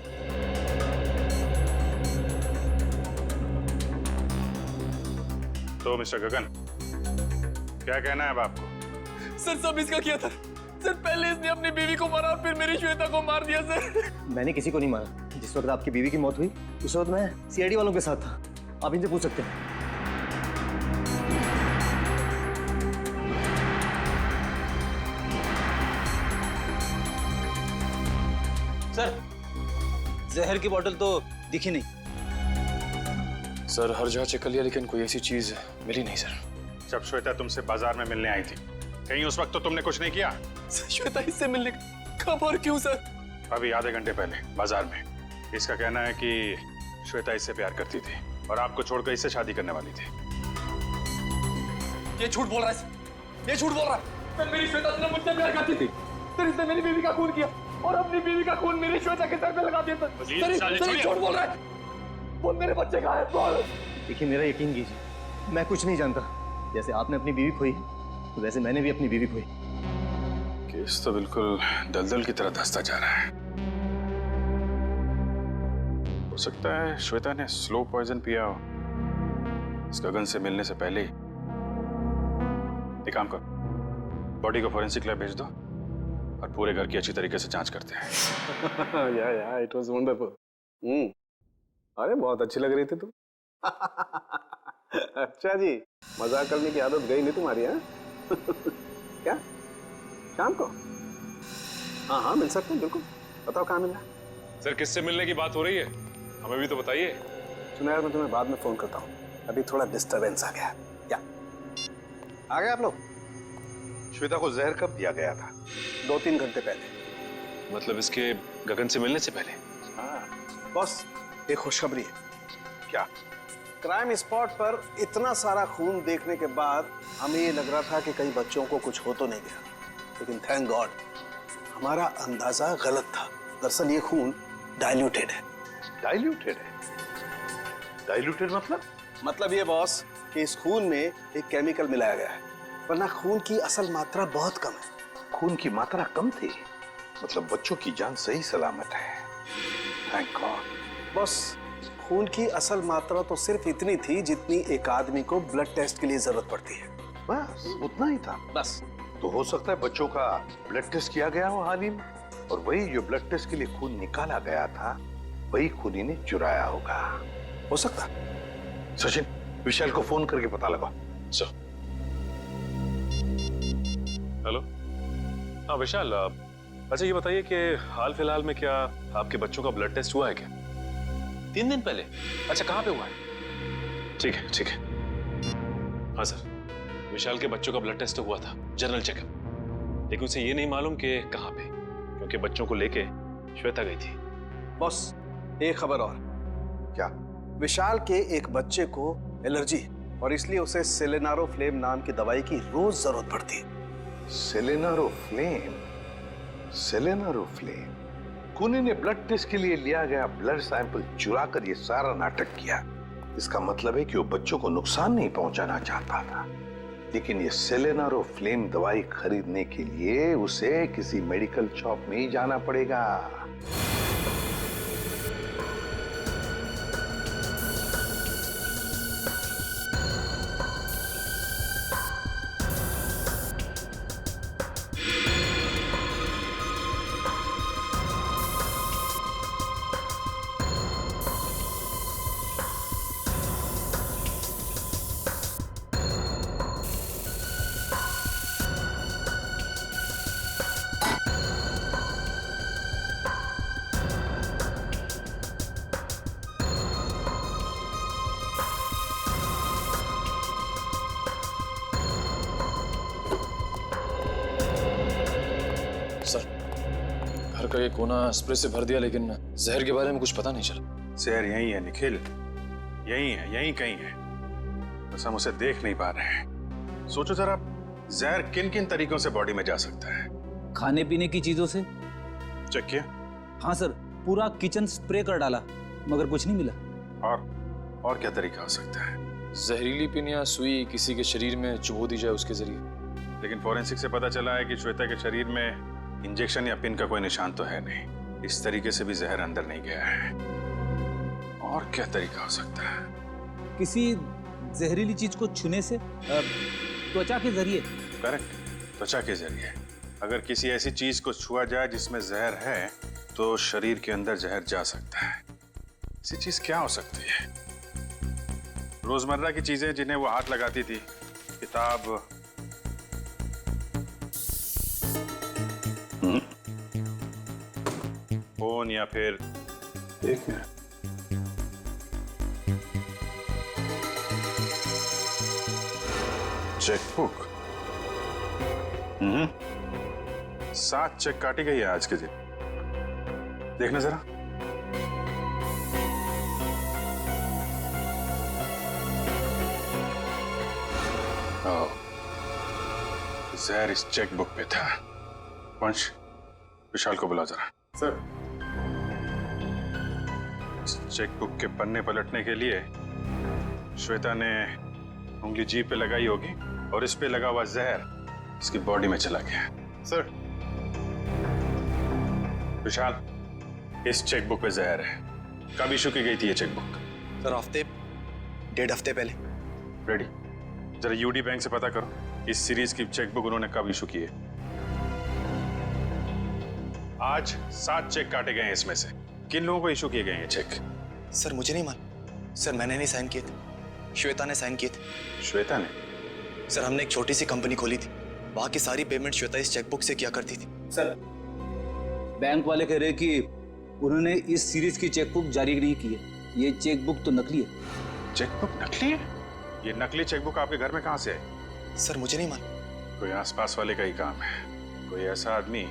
तो मिस्टर गगन, क्या कहना है अब आपको? सर सब इसका किया था। सर पहले इसने अपनी बीवी को मारा और फिर मेरी श्वेता को मार दिया सर। मैंने किसी को नहीं मारा। जिस वक्त आपकी बीवी की मौत हुई उस वक्त मैं सीआईडी वालों के साथ था। आप इनसे पूछ सकते हैं। सर जहर की बोतल तो दिखी नहीं। सर हर जगह चेक कर लिया लेकिन कोई ऐसी चीज मिली नहीं सर। जब श्वेता तुमसे बाजार में मिलने आई थी, कहीं उस वक्त तो तुमने कुछ नहीं किया? श्वेता इससे मिलने कब और क्यों सर? अभी आधे घंटे पहले बाजार में। इसका कहना है कि श्वेता इससे प्यार करती थी और आपको छोड़कर इससे शादी करने वाली थी। ये झूठ बोल रहा है सर, ये झूठ बोल रहा है। सर मेरी श्वेता से मुझसे प्यार करती थी, फिर इसने मेरी बीवी का खून किया और अपनी बीवी का खून मेरी श्वेता के सर पे लगा दिया। सर झूठ बोल रहा है। वो मेरे बच्चे का है। बोल। देखिए मेरा यकीन कीजिए, मैं कुछ नहीं जानता। जैसे आपने अपनी बीवी खोई तो वैसे मैंने भी अपनी बीवी खोई। केस तो बिल्कुल दलदल की तरह धंसता जा रहा है। हो सकता है श्वेता ने स्लो पॉइजन पिया हो इस गगन से मिलने से पहले ही। एक काम करो, बॉडी को फॉरेंसिक लैब भेज दो और पूरे घर की अच्छी तरीके से जांच करते हैं। या इट वाज वंडरफुल। अरे बहुत अच्छी लग रही थी तुम। अच्छा जी, मजाक करने की आदत गई नहीं तुम्हारी? है क्या शाम को? हाँ मिल सकते हैं, बिल्कुल। बताओ कहाँ मिलना? सर किससे मिलने की बात हो रही है, हमें भी तो बताइए। सुनो यार, मैं तुम्हें बाद में फोन करता हूँ, अभी थोड़ा डिस्टरबेंस आ गया। क्या आ गए आप लोग? श्वेता को जहर कब दिया गया था? 2-3 घंटे पहले। मतलब इसके गगन से मिलने से पहले? हाँ बॉस, एक खुशखबरी है। क्या? क्राइम स्पॉट पर इतना सारा खून देखने के बाद हमें ये लग रहा था कि कई बच्चों को कुछ हो तो नहीं गया, लेकिन थैंक गॉड हमारा अंदाजा गलत था। दरअसल ये खून डाइल्यूटेड है। डाइल्यूटेड है? डाइल्यूटेड मतलब ये बॉस कि इस खून में एक केमिकल मिलाया गया है, वरना खून की असल मात्रा बहुत कम है। खून की मात्रा कम थी, मतलब बच्चों की जान सही सलामत है। Thank God. बॉस, खून की असल मात्रा तो सिर्फ इतनी थी जितनी एक आदमी को ब्लड टेस्ट के लिए जरूरत पड़ती है। बस उतना ही था? बस। तो हो सकता है बच्चों का ब्लड टेस्ट किया गया हो हाल ही में, और वही जो ब्लड टेस्ट के लिए खून निकाला गया था वही खून ही ने चुराया होगा। हो सकता। सचिन, विशाल को फोन करके पता लगाओ। सर। हेलो। हाँ विशाल, अच्छा ये बताइए कि हाल फिलहाल में क्या आपके बच्चों का ब्लड टेस्ट हुआ है क्या? 3 दिन पहले? अच्छा कहाँ पे हुआ है? ठीक है ठीक है। हाँ सर, विशाल के बच्चों का ब्लड टेस्ट हुआ था, जनरल चेकअप, लेकिन उसे ये नहीं मालूम कि कहाँ पे, क्योंकि बच्चों को लेके श्वेता गई थी। बॉस, एक खबर और। क्या? विशाल के एक बच्चे को एलर्जी, और इसलिए उसे सेलेनारोफ्लेम नाम की दवाई की रोज जरूरत पड़ती है। सेलेनारोफ्लेम? सेलेनारोफ्लेम? खूनी ने ब्लड टेस्ट के लिए लिया गया ब्लड सैंपल चुरा कर ये सारा नाटक किया। इसका मतलब है कि वो बच्चों को नुकसान नहीं पहुंचाना चाहता था, लेकिन ये सेलेनारोफ्लेम दवाई खरीदने के लिए उसे किसी मेडिकल शॉप में ही जाना पड़ेगा। घर का ये कोना स्प्रे से भर दिया, लेकिन जहर के बारे में कुछ पता नहीं चला। जहर यही है निखिल, यही है, यही कहीं है, बस हम उसे देख नहीं पा रहे हैं। सोचो जरा, जहर किन किन तरीकों से बॉडी में जा सकता है? खाने पीने की चीजों से। चेक किया? हाँ सर, पूरा किचन स्प्रे कर डाला मगर कुछ नहीं मिला। और क्या तरीका हो सकता है? जहरीली पिन या सुई किसी के शरीर में चुभो दी जाए उसके जरिए। लेकिन फॉरेंसिक से पता चला है कि श्वेता के शरीर में इंजेक्शन या पिन का कोई निशान तो है नहीं। इस तरीके से भी जहर अंदर नहीं गया है। और क्या तरीका हो सकता है? किसी जहरीली चीज को छूने से, त्वचा के जरिए। करेक्ट, त्वचा के जरिए। अगर किसी ऐसी चीज को छुआ जाए जिसमें जहर है तो शरीर के अंदर जहर जा सकता है। ऐसी चीज क्या हो सकती है? रोजमर्रा की चीजें जिन्हें वो हाथ लगाती थी, किताब, फोन, या फिर एक मिनट, चेकबुक। 7 चेक काटी गई है आज के दिन। देखना जरा। जहर इस चेकबुक पे था। वंश, विशाल को बुलाओ जरा। सर। इस चेकबुक के पन्ने पलटने के लिए श्वेता ने उंगली जीभ पे लगाई होगी और इस पे लगा हुआ जहर इसकी बॉडी में चला गया। सर। विशाल, इस चेकबुक पे जहर है। कब इशू की गई थी ये चेकबुक? सर हफ्ते 1.5 हफ्ते पहले। रेडी, जरा यूडी बैंक से पता करो इस सीरीज की चेकबुक उन्होंने कब इशू की है। आज 7 चेक काटे गए हैं, इसमें से किन लोगों को इशू किए गए हैं चेक? सर मुझे नहीं मालूम सर, मैंने नहीं साइन किए थे, श्वेता ने साइन किए थे। श्वेता ने? सर हमने एक छोटी सी कंपनी खोली थी, वहां की सारी पेमेंट श्वेता इस चेकबुक से किया करती थी। सर बैंक वाले कह रहे कि उन्होंने इस सीरीज की चेकबुक जारी नहीं की है, ये चेकबुक तो नकली है। चेकबुक नकली है? ये नकली चेकबुक आपके घर में कहां से आई? सर मुझे नहीं मालूम। कोई आसपास वाले का ही काम है, कोई ऐसा आदमी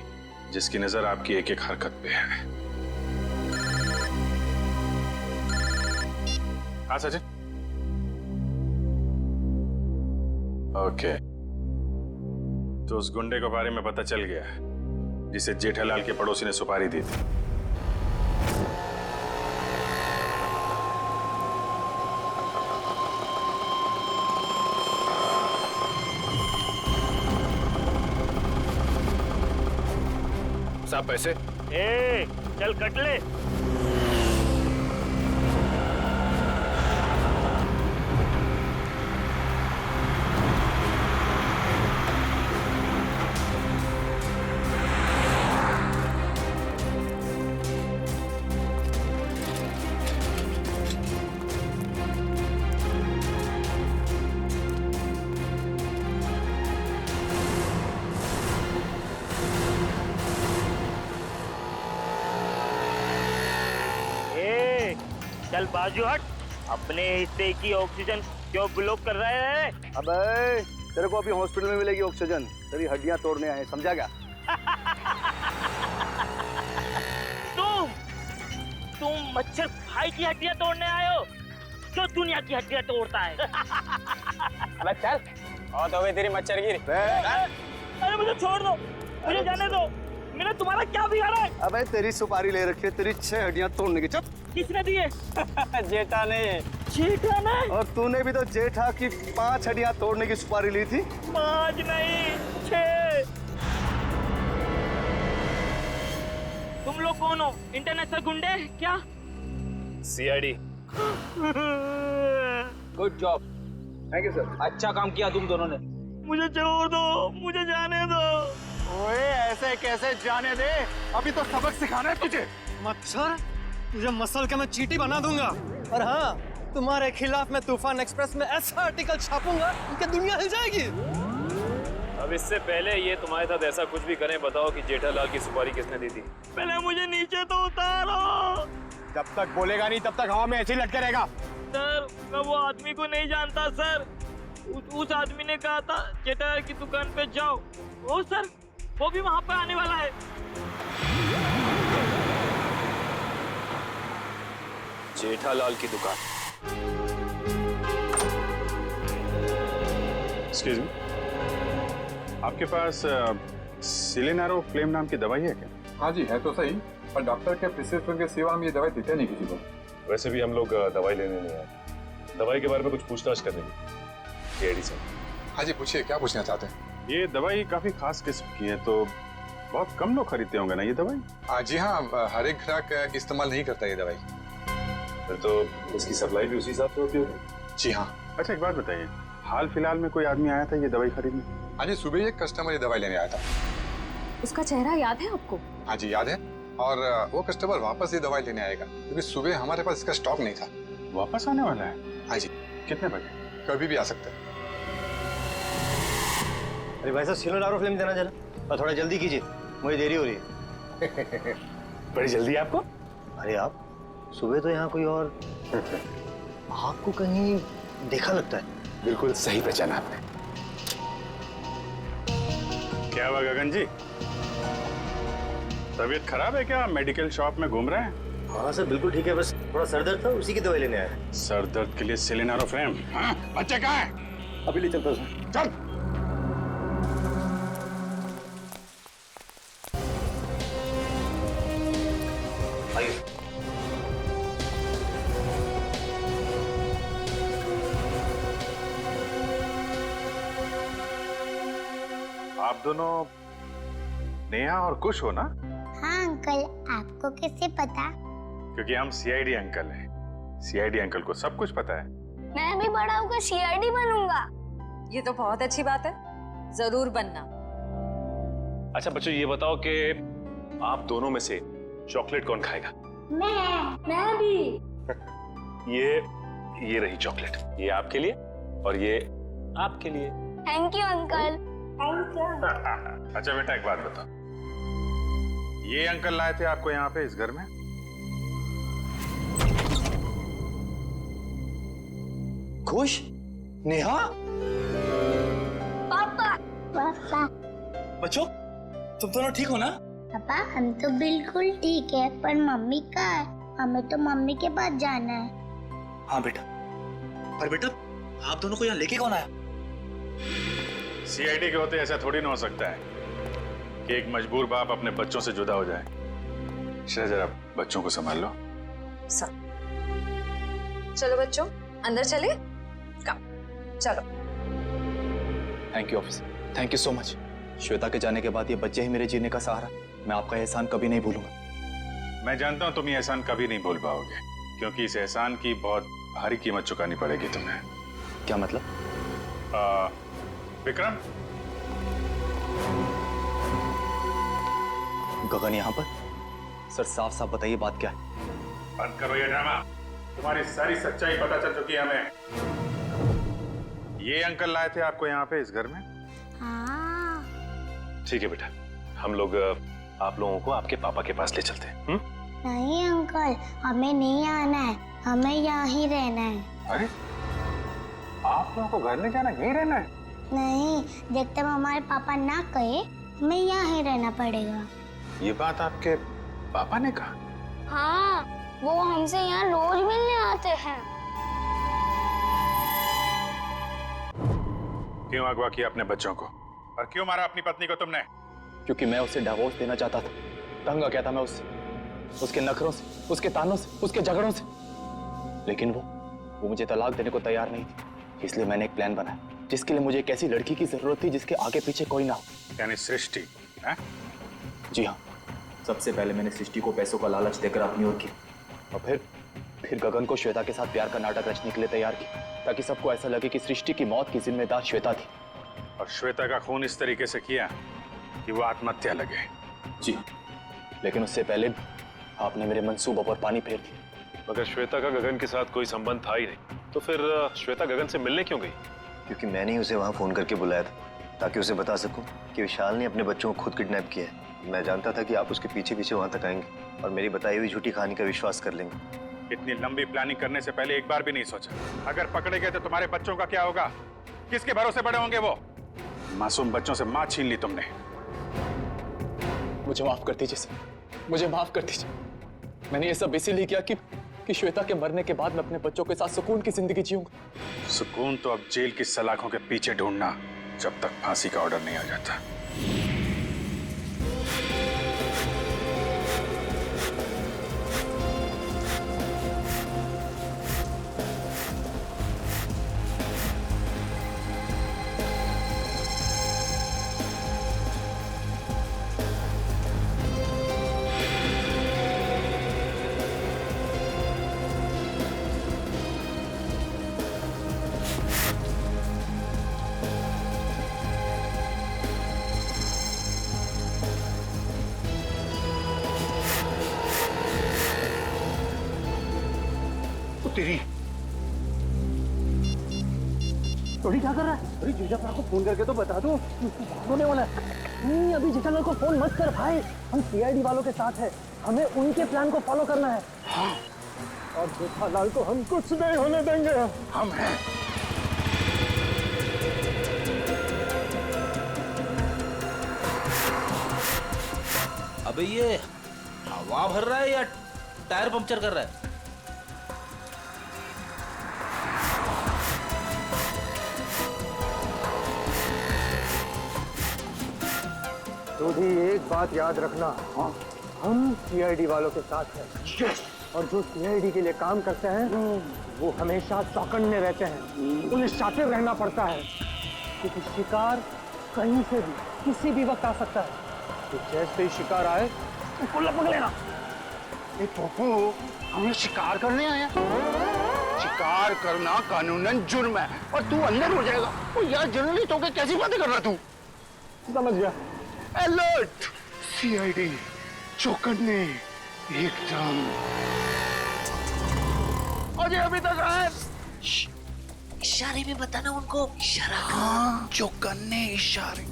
जिसकी नजर आपकी एक एक हरकत पे है। हाँ सचिन। ओके, तो उस गुंडे के बारे में पता चल गया जिसे जेठालाल के पड़ोसी ने सुपारी दी थी। साहब पैसे? ए, चल कट ले। चल बाजू हट, अपने हिस्से की ऑक्सीजन क्यों ब्लॉक कर रहे हैं? अबे तेरे को अभी हॉस्पिटल में मिलेगी ऑक्सीजन, तेरी हड्डियां तोड़ने आए, समझा क्या? तुम मच्छर भाई की हड्डियां तोड़ने आए हो, जो दुनिया की हड्डियां तोड़ता है। अबे चल, और तो तेरी मच्छर गिरी। अरे मुझे छोड़ दो, मुझे जाने दो, मैंने तुम्हारा क्या बिगाड़ा है? अबे तेरी सुपारी ले रखी है, तेरी 6 हड्डियां तोड़ने की। चुप। किसने दिए? जेठा ने। जेठा ने? और तूने भी तो जेठा की 5 हड्डियां तोड़ने की सुपारी ली थी। 5 नहीं 6। तुम लोग कौन हो? इंटरनेशनल गुंडे क्या? CID. Good job, thank you sir, अच्छा काम किया तुम दोनों ने। मुझे छोड़ दो, मुझे जाने दो। ओए ऐसे कैसे जाने दे, अभी तो सबक सिखाना है तुझे। मच्छर, तुझे मसल के मैं चीटी बना दूंगा। और हाँ, तुम्हारे खिलाफ मैं तूफान एक्सप्रेस में ऐसा आर्टिकल छापूंगा कि दुनिया हिल जाएगी। अब इससे पहले ये तुम्हारे साथ ऐसा कुछ भी करें, बताओ कि जेठालाल की सुपारी किसने दी थी? पहले मुझे नीचे तो उतारो। जब तक बोलेगा नहीं तब तक हवा में ऐसे ही लटके रहेगा। सर मैं वो आदमी को नहीं जानता सर, उस आदमी ने कहा था जेठालाल की दुकान पे जाओ। ओ सर, वो भी वहाँ पे आने वाला है। जेठालाल की दुकान? एक्सक्यूज मी, आपके पास सिलेनारो फ्लेम नाम की दवाई है क्या? हाँ जी है तो सही, पर डॉक्टर के प्रिस्क्रिप्शन के सिवा हम ये दवाई देते नहीं किसी को। वैसे भी हम लोग दवाई लेने नहीं आए, दवाई के बारे में कुछ पूछताछ करने की। एडी सर। हाँ जी पूछिए, क्या पूछना चाहते हैं? ये दवाई काफी खास किस्म की है, तो बहुत कम लोग खरीदते होंगे ना ये दवाई? जी हाँ, हर एक ग्राहक इस्तेमाल नहीं करता ये दवाई। फिर तो इसकी सप्लाई भी उसी हिसाब से होती होगी। जी हाँ। अच्छा एक बात बताइए, हाल फिलहाल में कोई आदमी आया था ये दवाई खरीदने? हाँ जी, सुबह एक कस्टमर ये दवाई लेने आया था। उसका चेहरा याद है आपको? हाँ जी याद है, और वो कस्टमर वापस ये दवाई लेने आएगा, क्योंकि सुबह हमारे पास इसका स्टॉक नहीं था। वापस आने वाला है? हाँ जी। कितने बजे? कभी भी आ सकता है। अरे भाई साहब, सिलेनारो फ्लेम देना जरा, और थोड़ा जल्दी कीजिए, मुझे देरी हो रही है। बड़ी जल्दी है आपको? अरे आप सुबह तो यहाँ कोई और आपको कहीं देखा लगता है। बिल्कुल सही पहचाना आपने। क्या हुआ गगन जी, तबीयत खराब है क्या? मेडिकल शॉप में घूम रहे हैं? हाँ सर बिल्कुल ठीक है, बस थोड़ा सर दर्द था, उसी की दवाई लेने आया। सर दर्द के लिए सिलेनारो फ्लेम? हाँ, बच्चे कहाँ हैं? अभी ले चलता हूँ सर। चल। आप दोनों नेहा और कुश हो ना? हाँ अंकल, आपको कैसे पता? क्योंकि हम सीआईडी अंकल हैं। सीआईडी अंकल को सब कुछ पता है। मैं भी बड़ा होकर सीआईडी बनूंगा। ये तो बहुत अच्छी बात है, जरूर बनना। अच्छा बच्चों, ये बताओ कि आप दोनों में से चॉकलेट कौन खाएगा? मैं भी। ये रही चॉकलेट, ये आपके लिए और ये आपके लिए। Thank you uncle. Thank you. अच्छा बेटा, एक बात बताओ, ये अंकल लाए थे आपको यहाँ पे इस घर में? खुश? नेहा? पापा। पापा। बच्चों, तुम दोनों ठीक हो ना? पापा, हम तो बिल्कुल ठीक है, पर मम्मी कहाँ है? हमें तो मम्मी के पास जाना है। हाँ बेटा, पर बेटा आप दोनों को यहाँ लेके कौन आया? सीआईडी के होते ऐसा थोड़ी ना हो सकता है कि एक मजबूर बाप अपने बच्चों से जुदा हो जाए। जरा बच्चों को संभाल लो। चलो बच्चों, अंदर चले। कम, चलो। Thank you officer, thank you so much. Shweta के जाने के बाद ये बच्चे ही मेरे जीने का सहारा। मैं आपका एहसान कभी नहीं भूलूंगा। मैं जानता हूं तुम ये एहसान कभी नहीं भूल पाओगे, क्योंकि इस एहसान की बहुत भारी कीमत चुकानी पड़ेगी तुम्हें। क्या मतलब? विक्रम, गगन यहाँ पर? सर साफ साफ बताइए बात क्या है? बंद करो ये ड्रामा। तुम्हारी सारी सच्चाई पता चल चुकी है हमें। ये अंकल लाए थे आपको यहाँ पे इस घर में? हाँ। ठीक है बेटा, हम लोग आप लोगों को आपके पापा के पास ले चलते हैं। नहीं अंकल, हमें नहीं आना है, हमें यहाँ ही रहना है। अरे, आप लोगों को घर ले जाना, यहीं रहना है? नहीं, जब तक हमारे पापा ना कहे, हमें यहाँ ही रहना पड़ेगा। ये बात आपके पापा ने कहा? हाँ, वो हमसे यहाँ रोज मिलने आते हैं। क्यों अगवा किया अपने बच्चों को, और क्यों मारा अपनी पत्नी को तुमने? क्योंकि मैं उसे डिवोर्स देना चाहता था। तंग आ गया था मैं उससे, उसके नखरों से, उसके तानों से, उसके झगड़ों से। लेकिन वो मुझे तलाक देने को तैयार नहीं थी। इसलिए मैंने एक प्लान बनाया, जिसके लिए मुझे एक ऐसी लड़की की जरूरत थी जिसके आगे पीछे कोई ना हो। यानी सृष्टि है? जी हाँ, सबसे पहले मैंने सृष्टि को पैसों का लालच देकर अपनी ओर किया, और फिर गगन को श्वेता के साथ प्यार का नाटक रचने के लिए तैयार किया, ताकि सबको ऐसा लगे कि सृष्टि की मौत की जिम्मेदार श्वेता थी। और श्वेता का खून इस तरीके से किया कि वो आत्महत्या लगे। जी, लेकिन उससे पहले आपने मेरे मंसूबों पर पानी फेर दिया। मगर श्वेता का गगन के साथ कोई संबंध था ही नहीं, तो फिर श्वेता गगन से मिलने क्यों गई? क्योंकि मैंने ही उसे वहां फोन करके बुलाया था, ताकि उसे बता सकूं कि विशाल ने अपने बच्चों को खुद किडनैप किया है। मैं जानता था कि आप उसके पीछे पीछे वहां तक आएंगे और मेरी बताई हुई झूठी कहानी का विश्वास कर लेंगे। इतनी लंबी प्लानिंग करने से पहले एक बार भी नहीं सोचा, अगर पकड़े गए तो तुम्हारे बच्चों का क्या होगा? किसके भरोसे बड़े होंगे वो? मासूम बच्चों से मां छीन ली तुमने। मुझे माफ कर दीजिए सर, मुझे माफ कर दीजिए। मैंने ये सब इसीलिए किया कि श्वेता के मरने के बाद मैं अपने बच्चों के साथ सुकून की जिंदगी जीऊंगा। सुकून तो अब जेल की सलाखों के पीछे ढूंढना, जब तक फांसी का ऑर्डर नहीं आ जाता। तेरी थोड़ी क्या कर रहा है? अरे जीजाफर को फोन करके तो बता दो, होने वाला है। नहीं, अभी जीजालाल को फोन मत कर भाई, हम सीआईडी वालों के साथ हैं, हमें उनके प्लान को फॉलो करना है। हाँ। और जेठालाल को हम कुछ नहीं होने देंगे। हम हैं। अबे ये हवा भर रहा है या टायर पंक्चर कर रहा है? तो भी एक बात याद रखना, हम सीआईडी वालों के साथ हैं। और जो सीआईडी के लिए काम करते हैं वो हमेशा चौकन्ने रहते हैं, उन्हें शातिर रहना पड़ता है, क्योंकि शिकार कहीं से भी किसी भी वक्त आ सकता है। तो जैसे ही शिकार आए उसको लपक लेना। पप्पू हमें शिकार करने आया। शिकार करना कानूनन जुर्म है और तू अंदर हो जाएगा। ओ यार जर्नलिस्ट होकर कैसी बातें कर रहा तू? समझ गया। अलर्ट सीआईडी चौकन्ने एकदम। अजय अभी तक आए। इशारे में बताना उनको। इशारा हाँ चौकन्ने इशारे।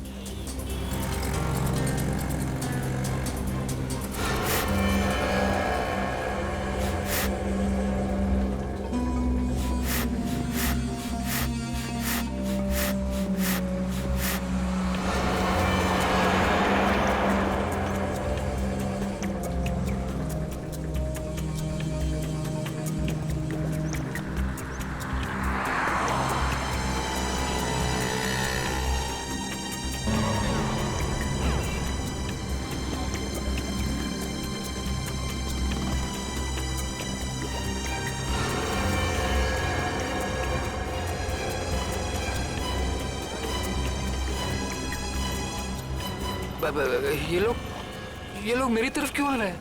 ये लोग मेरी तरफ क्यों आ रहे हैं?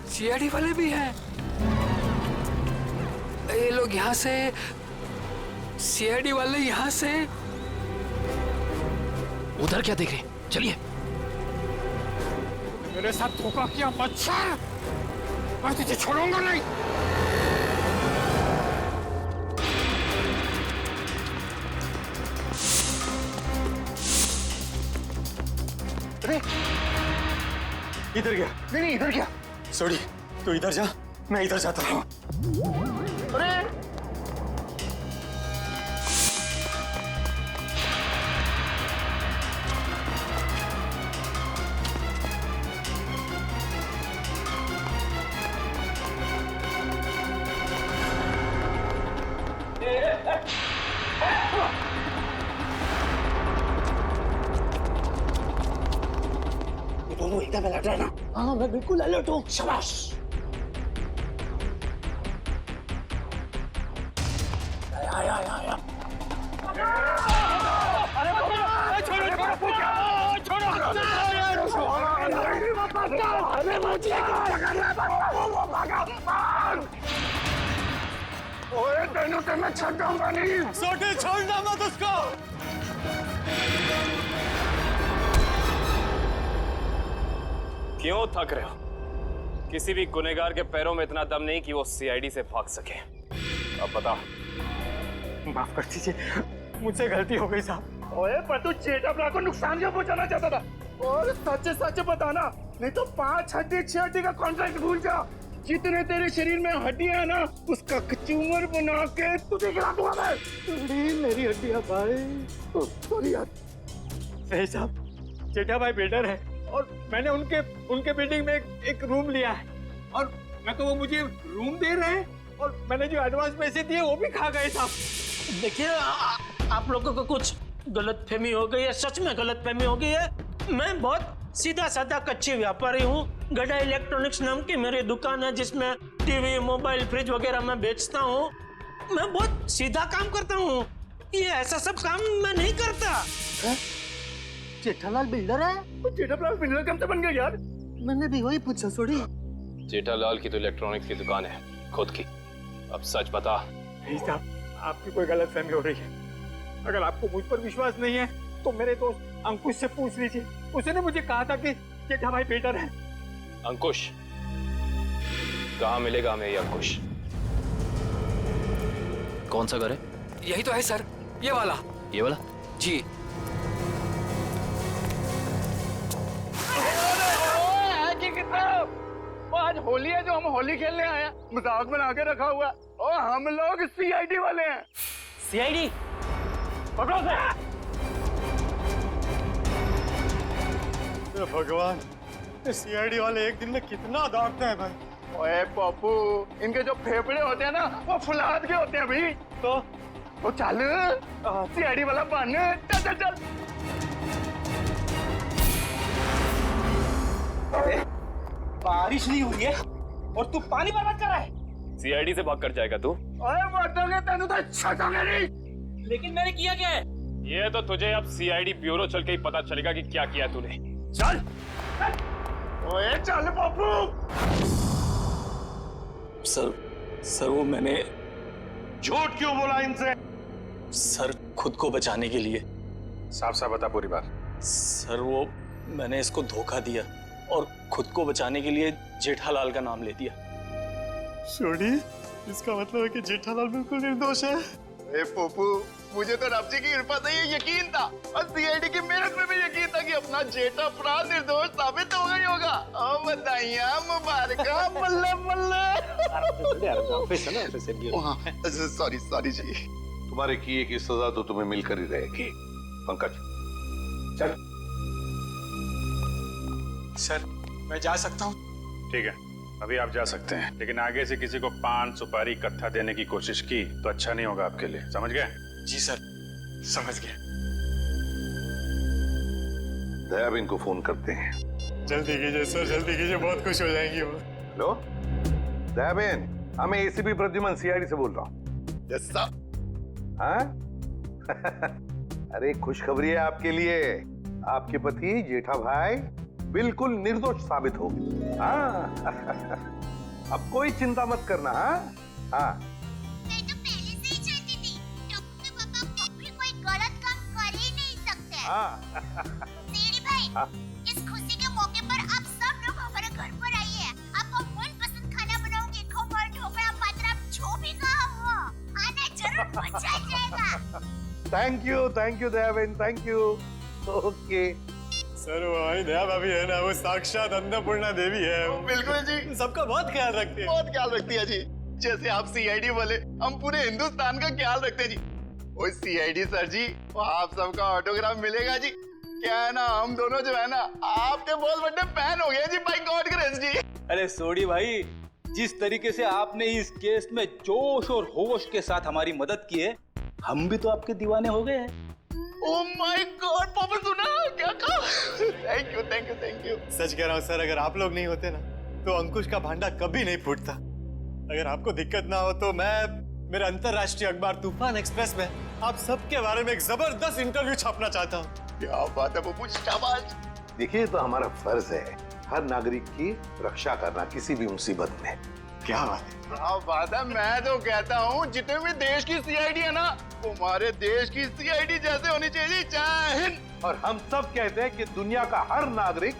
सीआईडी वाले भी हैं। ये लोग यहाँ से, सीआईडी वाले यहाँ से। उधर क्या देख रहे हैं? चलिए। मेरे साथ धोखा किया बच्चा, मैं तुझे छोड़ूंगा नहीं। इधर गया। नहीं इधर क्या? सॉरी तू इधर जा, मैं इधर जाता हूँ। अरे दोनों एकदम अलर्ट रहना। हाँ मैं बिल्कुल अलर्ट हूँ। शाबाश। आया आया आया। अरे छोड़ो छोड़ो अरे मुझे ओए तेनों से मैं छोड़ूंगा नहीं। सोटे छोड़ना मत उसको। क्यों थक रहे हो? किसी भी गुनहगार के पैरों में इतना दम नहीं कि वो सीआईडी से भाग सके। अब बता। माफ कर दीजिए, मुझसे गलती हो गई साहब। ओए पर तू चेटाप्रा को नुकसान क्यों पहुंचाना चाहता था? और सच सच बताना, नहीं तो 5 हड्डी 6 हड्डी का कॉन्ट्रैक्ट भूल जा। जितने तेरे शरीर में हड्डियां है ना, उसका कचूमर बना के तुझे खिला दूंगा मैं। मेरी हड्डियां भाई। सॉरी यार। सही साहब, जेठा भाई बिल्डर है और मैंने उनके बिल्डिंग में एक रूम लिया है और मैं तो वो मुझे रूम दे रहे हैं और मैंने जो एडवांस पैसे दिए वो भी खा गए साहब। देखिए आप लोगों को कुछ गलतफहमी हो गई है, सच में गलतफहमी हो गई है। मैं बहुत सीधा साधा कच्ची व्यापारी हूँ। गड्ढा इलेक्ट्रॉनिक्स नाम की मेरी दुकान है जिसमें टीवी मोबाइल फ्रिज वगैरह मैं बेचता हूँ। मैं बहुत सीधा काम करता हूँ, ये ऐसा सब काम मैं नहीं करता। जेठालाल बिल्डर है? जेठालाल बिल्डर कब से बन गया यार? मैंने भी वही पूछा। सॉरी। जेठालाल की तो इलेक्ट्रॉनिक्स की दुकान है खुद की। अब सच बता। नहीं साहब, आपकी कोई गलतफहमी हो रही है। अगर आपको मुझ पर विश्वास नहीं है तो मेरे दोस्त अंकुश से पूछ लीजिए। उसने मुझे कहा था कि जेठा भाई बेटर है। अंकुश? कहाँ मिलेगा हमें ये अंकुश? कौन सा घर है? यही तो है सर, ये वाला। ये वाला? जी। वो आज होली है जो हम होली खेलने आए हैं, मजाक बना के रखा हुआ है। और हम लोग सीआईडी वाले हैं। सीआईडी? पकड़ो से। भगवान, सीआईडी वाले एक दिन में कितना दौड़ते हैं भाई। ओए पप्पू, इनके जो फेफड़े होते हैं ना वो फुलाद के होते हैं भाई। तो चल सीआईडी वाला बन। चल चल चल। बारिश नहीं हुई है और तू पानी बर्बाद कर रहा है। सीआईडी से भाग कर जाएगा तू? ओए मर्दोगे तेनू तो छटोगे नहीं। लेकिन मैंने किया क्या है? ये तो तुझे अब सीआईडी ब्यूरो चल के ही पता चलेगा कि क्या किया तूने। चल ओए चल पप्पू। सर वो मैंने झूठ क्यों बोला इनसे? सर खुद को बचाने के लिए। साफ साफ बता पूरी बात। सर वो मैंने इसको धोखा दिया और खुद को बचाने के लिए जेठालाल का नाम ले दिया। सोडी, इसका मतलब है कि जेठालाल बिल्कुल निर्दोष है। ए पप्पू, मुझे तो रब जी की कृपा से ये यकीन था और सीआईडी की मेहनत में भी यकीन था कि अपना जेठा अपराध निर्दोष साबित हो गई होगा। और बधाइयां मुबारका, बल्ले बल्ले। सॉरी जी। तुम्हारे किए की सजा तो तुम्हें मिलकर ही रहेगी। पंकज चल। सर मैं जा सकता हूँ? ठीक है, अभी आप जा सकते हैं, लेकिन आगे से किसी को पान सुपारी कत्था देने की कोशिश की तो अच्छा नहीं होगा आपके लिए, समझ गए? जी सर, समझ गया। दयाबेन को फोन करते हैं। जल्दी कीजिए सर, जल्दी कीजिए, बहुत खुश हो जाएंगी वो। हेलो दयाबेन, हाँ मैं एसीपी प्रद्युमन सीआईडी से बोल रहा हूँ। Yes sir. हाँ अरे खुशखबरी है आपके लिए, आपके पति जेठा भाई बिल्कुल निर्दोष साबित हो गए। हाँ अब कोई चिंता मत करना। हाँ मैं तो पहले से ही जानती थी टप्पू के पापा कभी कोई गलत काम कर ही नहीं सकते। सीआईडी भाई, इस खुशी के मौके पर आप सब लोग हमारे घर पर आइए। आपको मनपसंद खाना बनाऊंगी, खमण, ढोकला, पात्रा, जो भी कहा वो आना जरूर, मजा आ जाएगा। Thank you Dayaben, thank you. Okay sir वो हमारी दया भाभी है ना, वो साक्षात अन्नपूर्णा देवी है। बिल्कुल जी, सबका बहुत ख्याल रखती है। बहुत ख्याल रखती है जी। जैसे आप सीआईडी वाले, हम पूरे हिंदुस्तान का ख्याल रखते हैं जी। ओए सीआईडी सर जी, आप सबका ऑटोग्राफ मिलेगा जी। क्या है ना, हम दोनों जो है ना आपके बहुत बड़े फैन हो गए जी, बाय गॉड ग्रेस जी। अरे सोडी भाई, जिस तरीके से आपने इस केस में जोश और होश के साथ हमारी मदद की है, हम भी तो आपके दीवाने हो गए हैं। ओह माय गॉड, पापा सुना क्या कहा? Thank you thank you thank you. सच कह रहा हूँ सर, अगर आप लोग नहीं होते ना तो अंकुश का भांडा कभी नहीं फूटता। अगर आपको दिक्कत ना हो तो मैं मेरे अंतरराष्ट्रीय अखबार तूफान एक्सप्रेस में आप सबके बारे में एक जबरदस्त इंटरव्यू छापना चाहता हूँ। क्या बात है पप्पू, शाबाश। देखिए तो हमारा फर्ज है हर नागरिक की रक्षा करना किसी भी मुसीबत में। क्या बात है? क्या बात है। मैं तो कहता हूँ जितने भी देश की सीआईडी है ना, हमारे देश की सीआईडी जैसे होनी चाहिए। जय हिंद। और हम सब कहते हैं कि दुनिया का हर नागरिक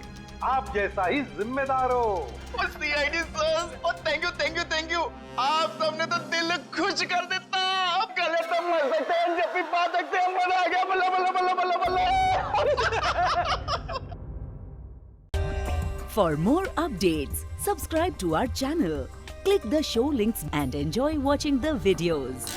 आप जैसा ही जिम्मेदार हो। और सीआईडी सर, और thank you thank you thank you. आप सबने तो दिल खुश कर देता। अब गले तो मर सकते हैं, जब भी पा सकते हैं, मजा आ गया। बल्ला बल्ला बल्ला बल्ला बल्ला। For more updates, subscribe to our channel, click the show links and enjoy watching the videos.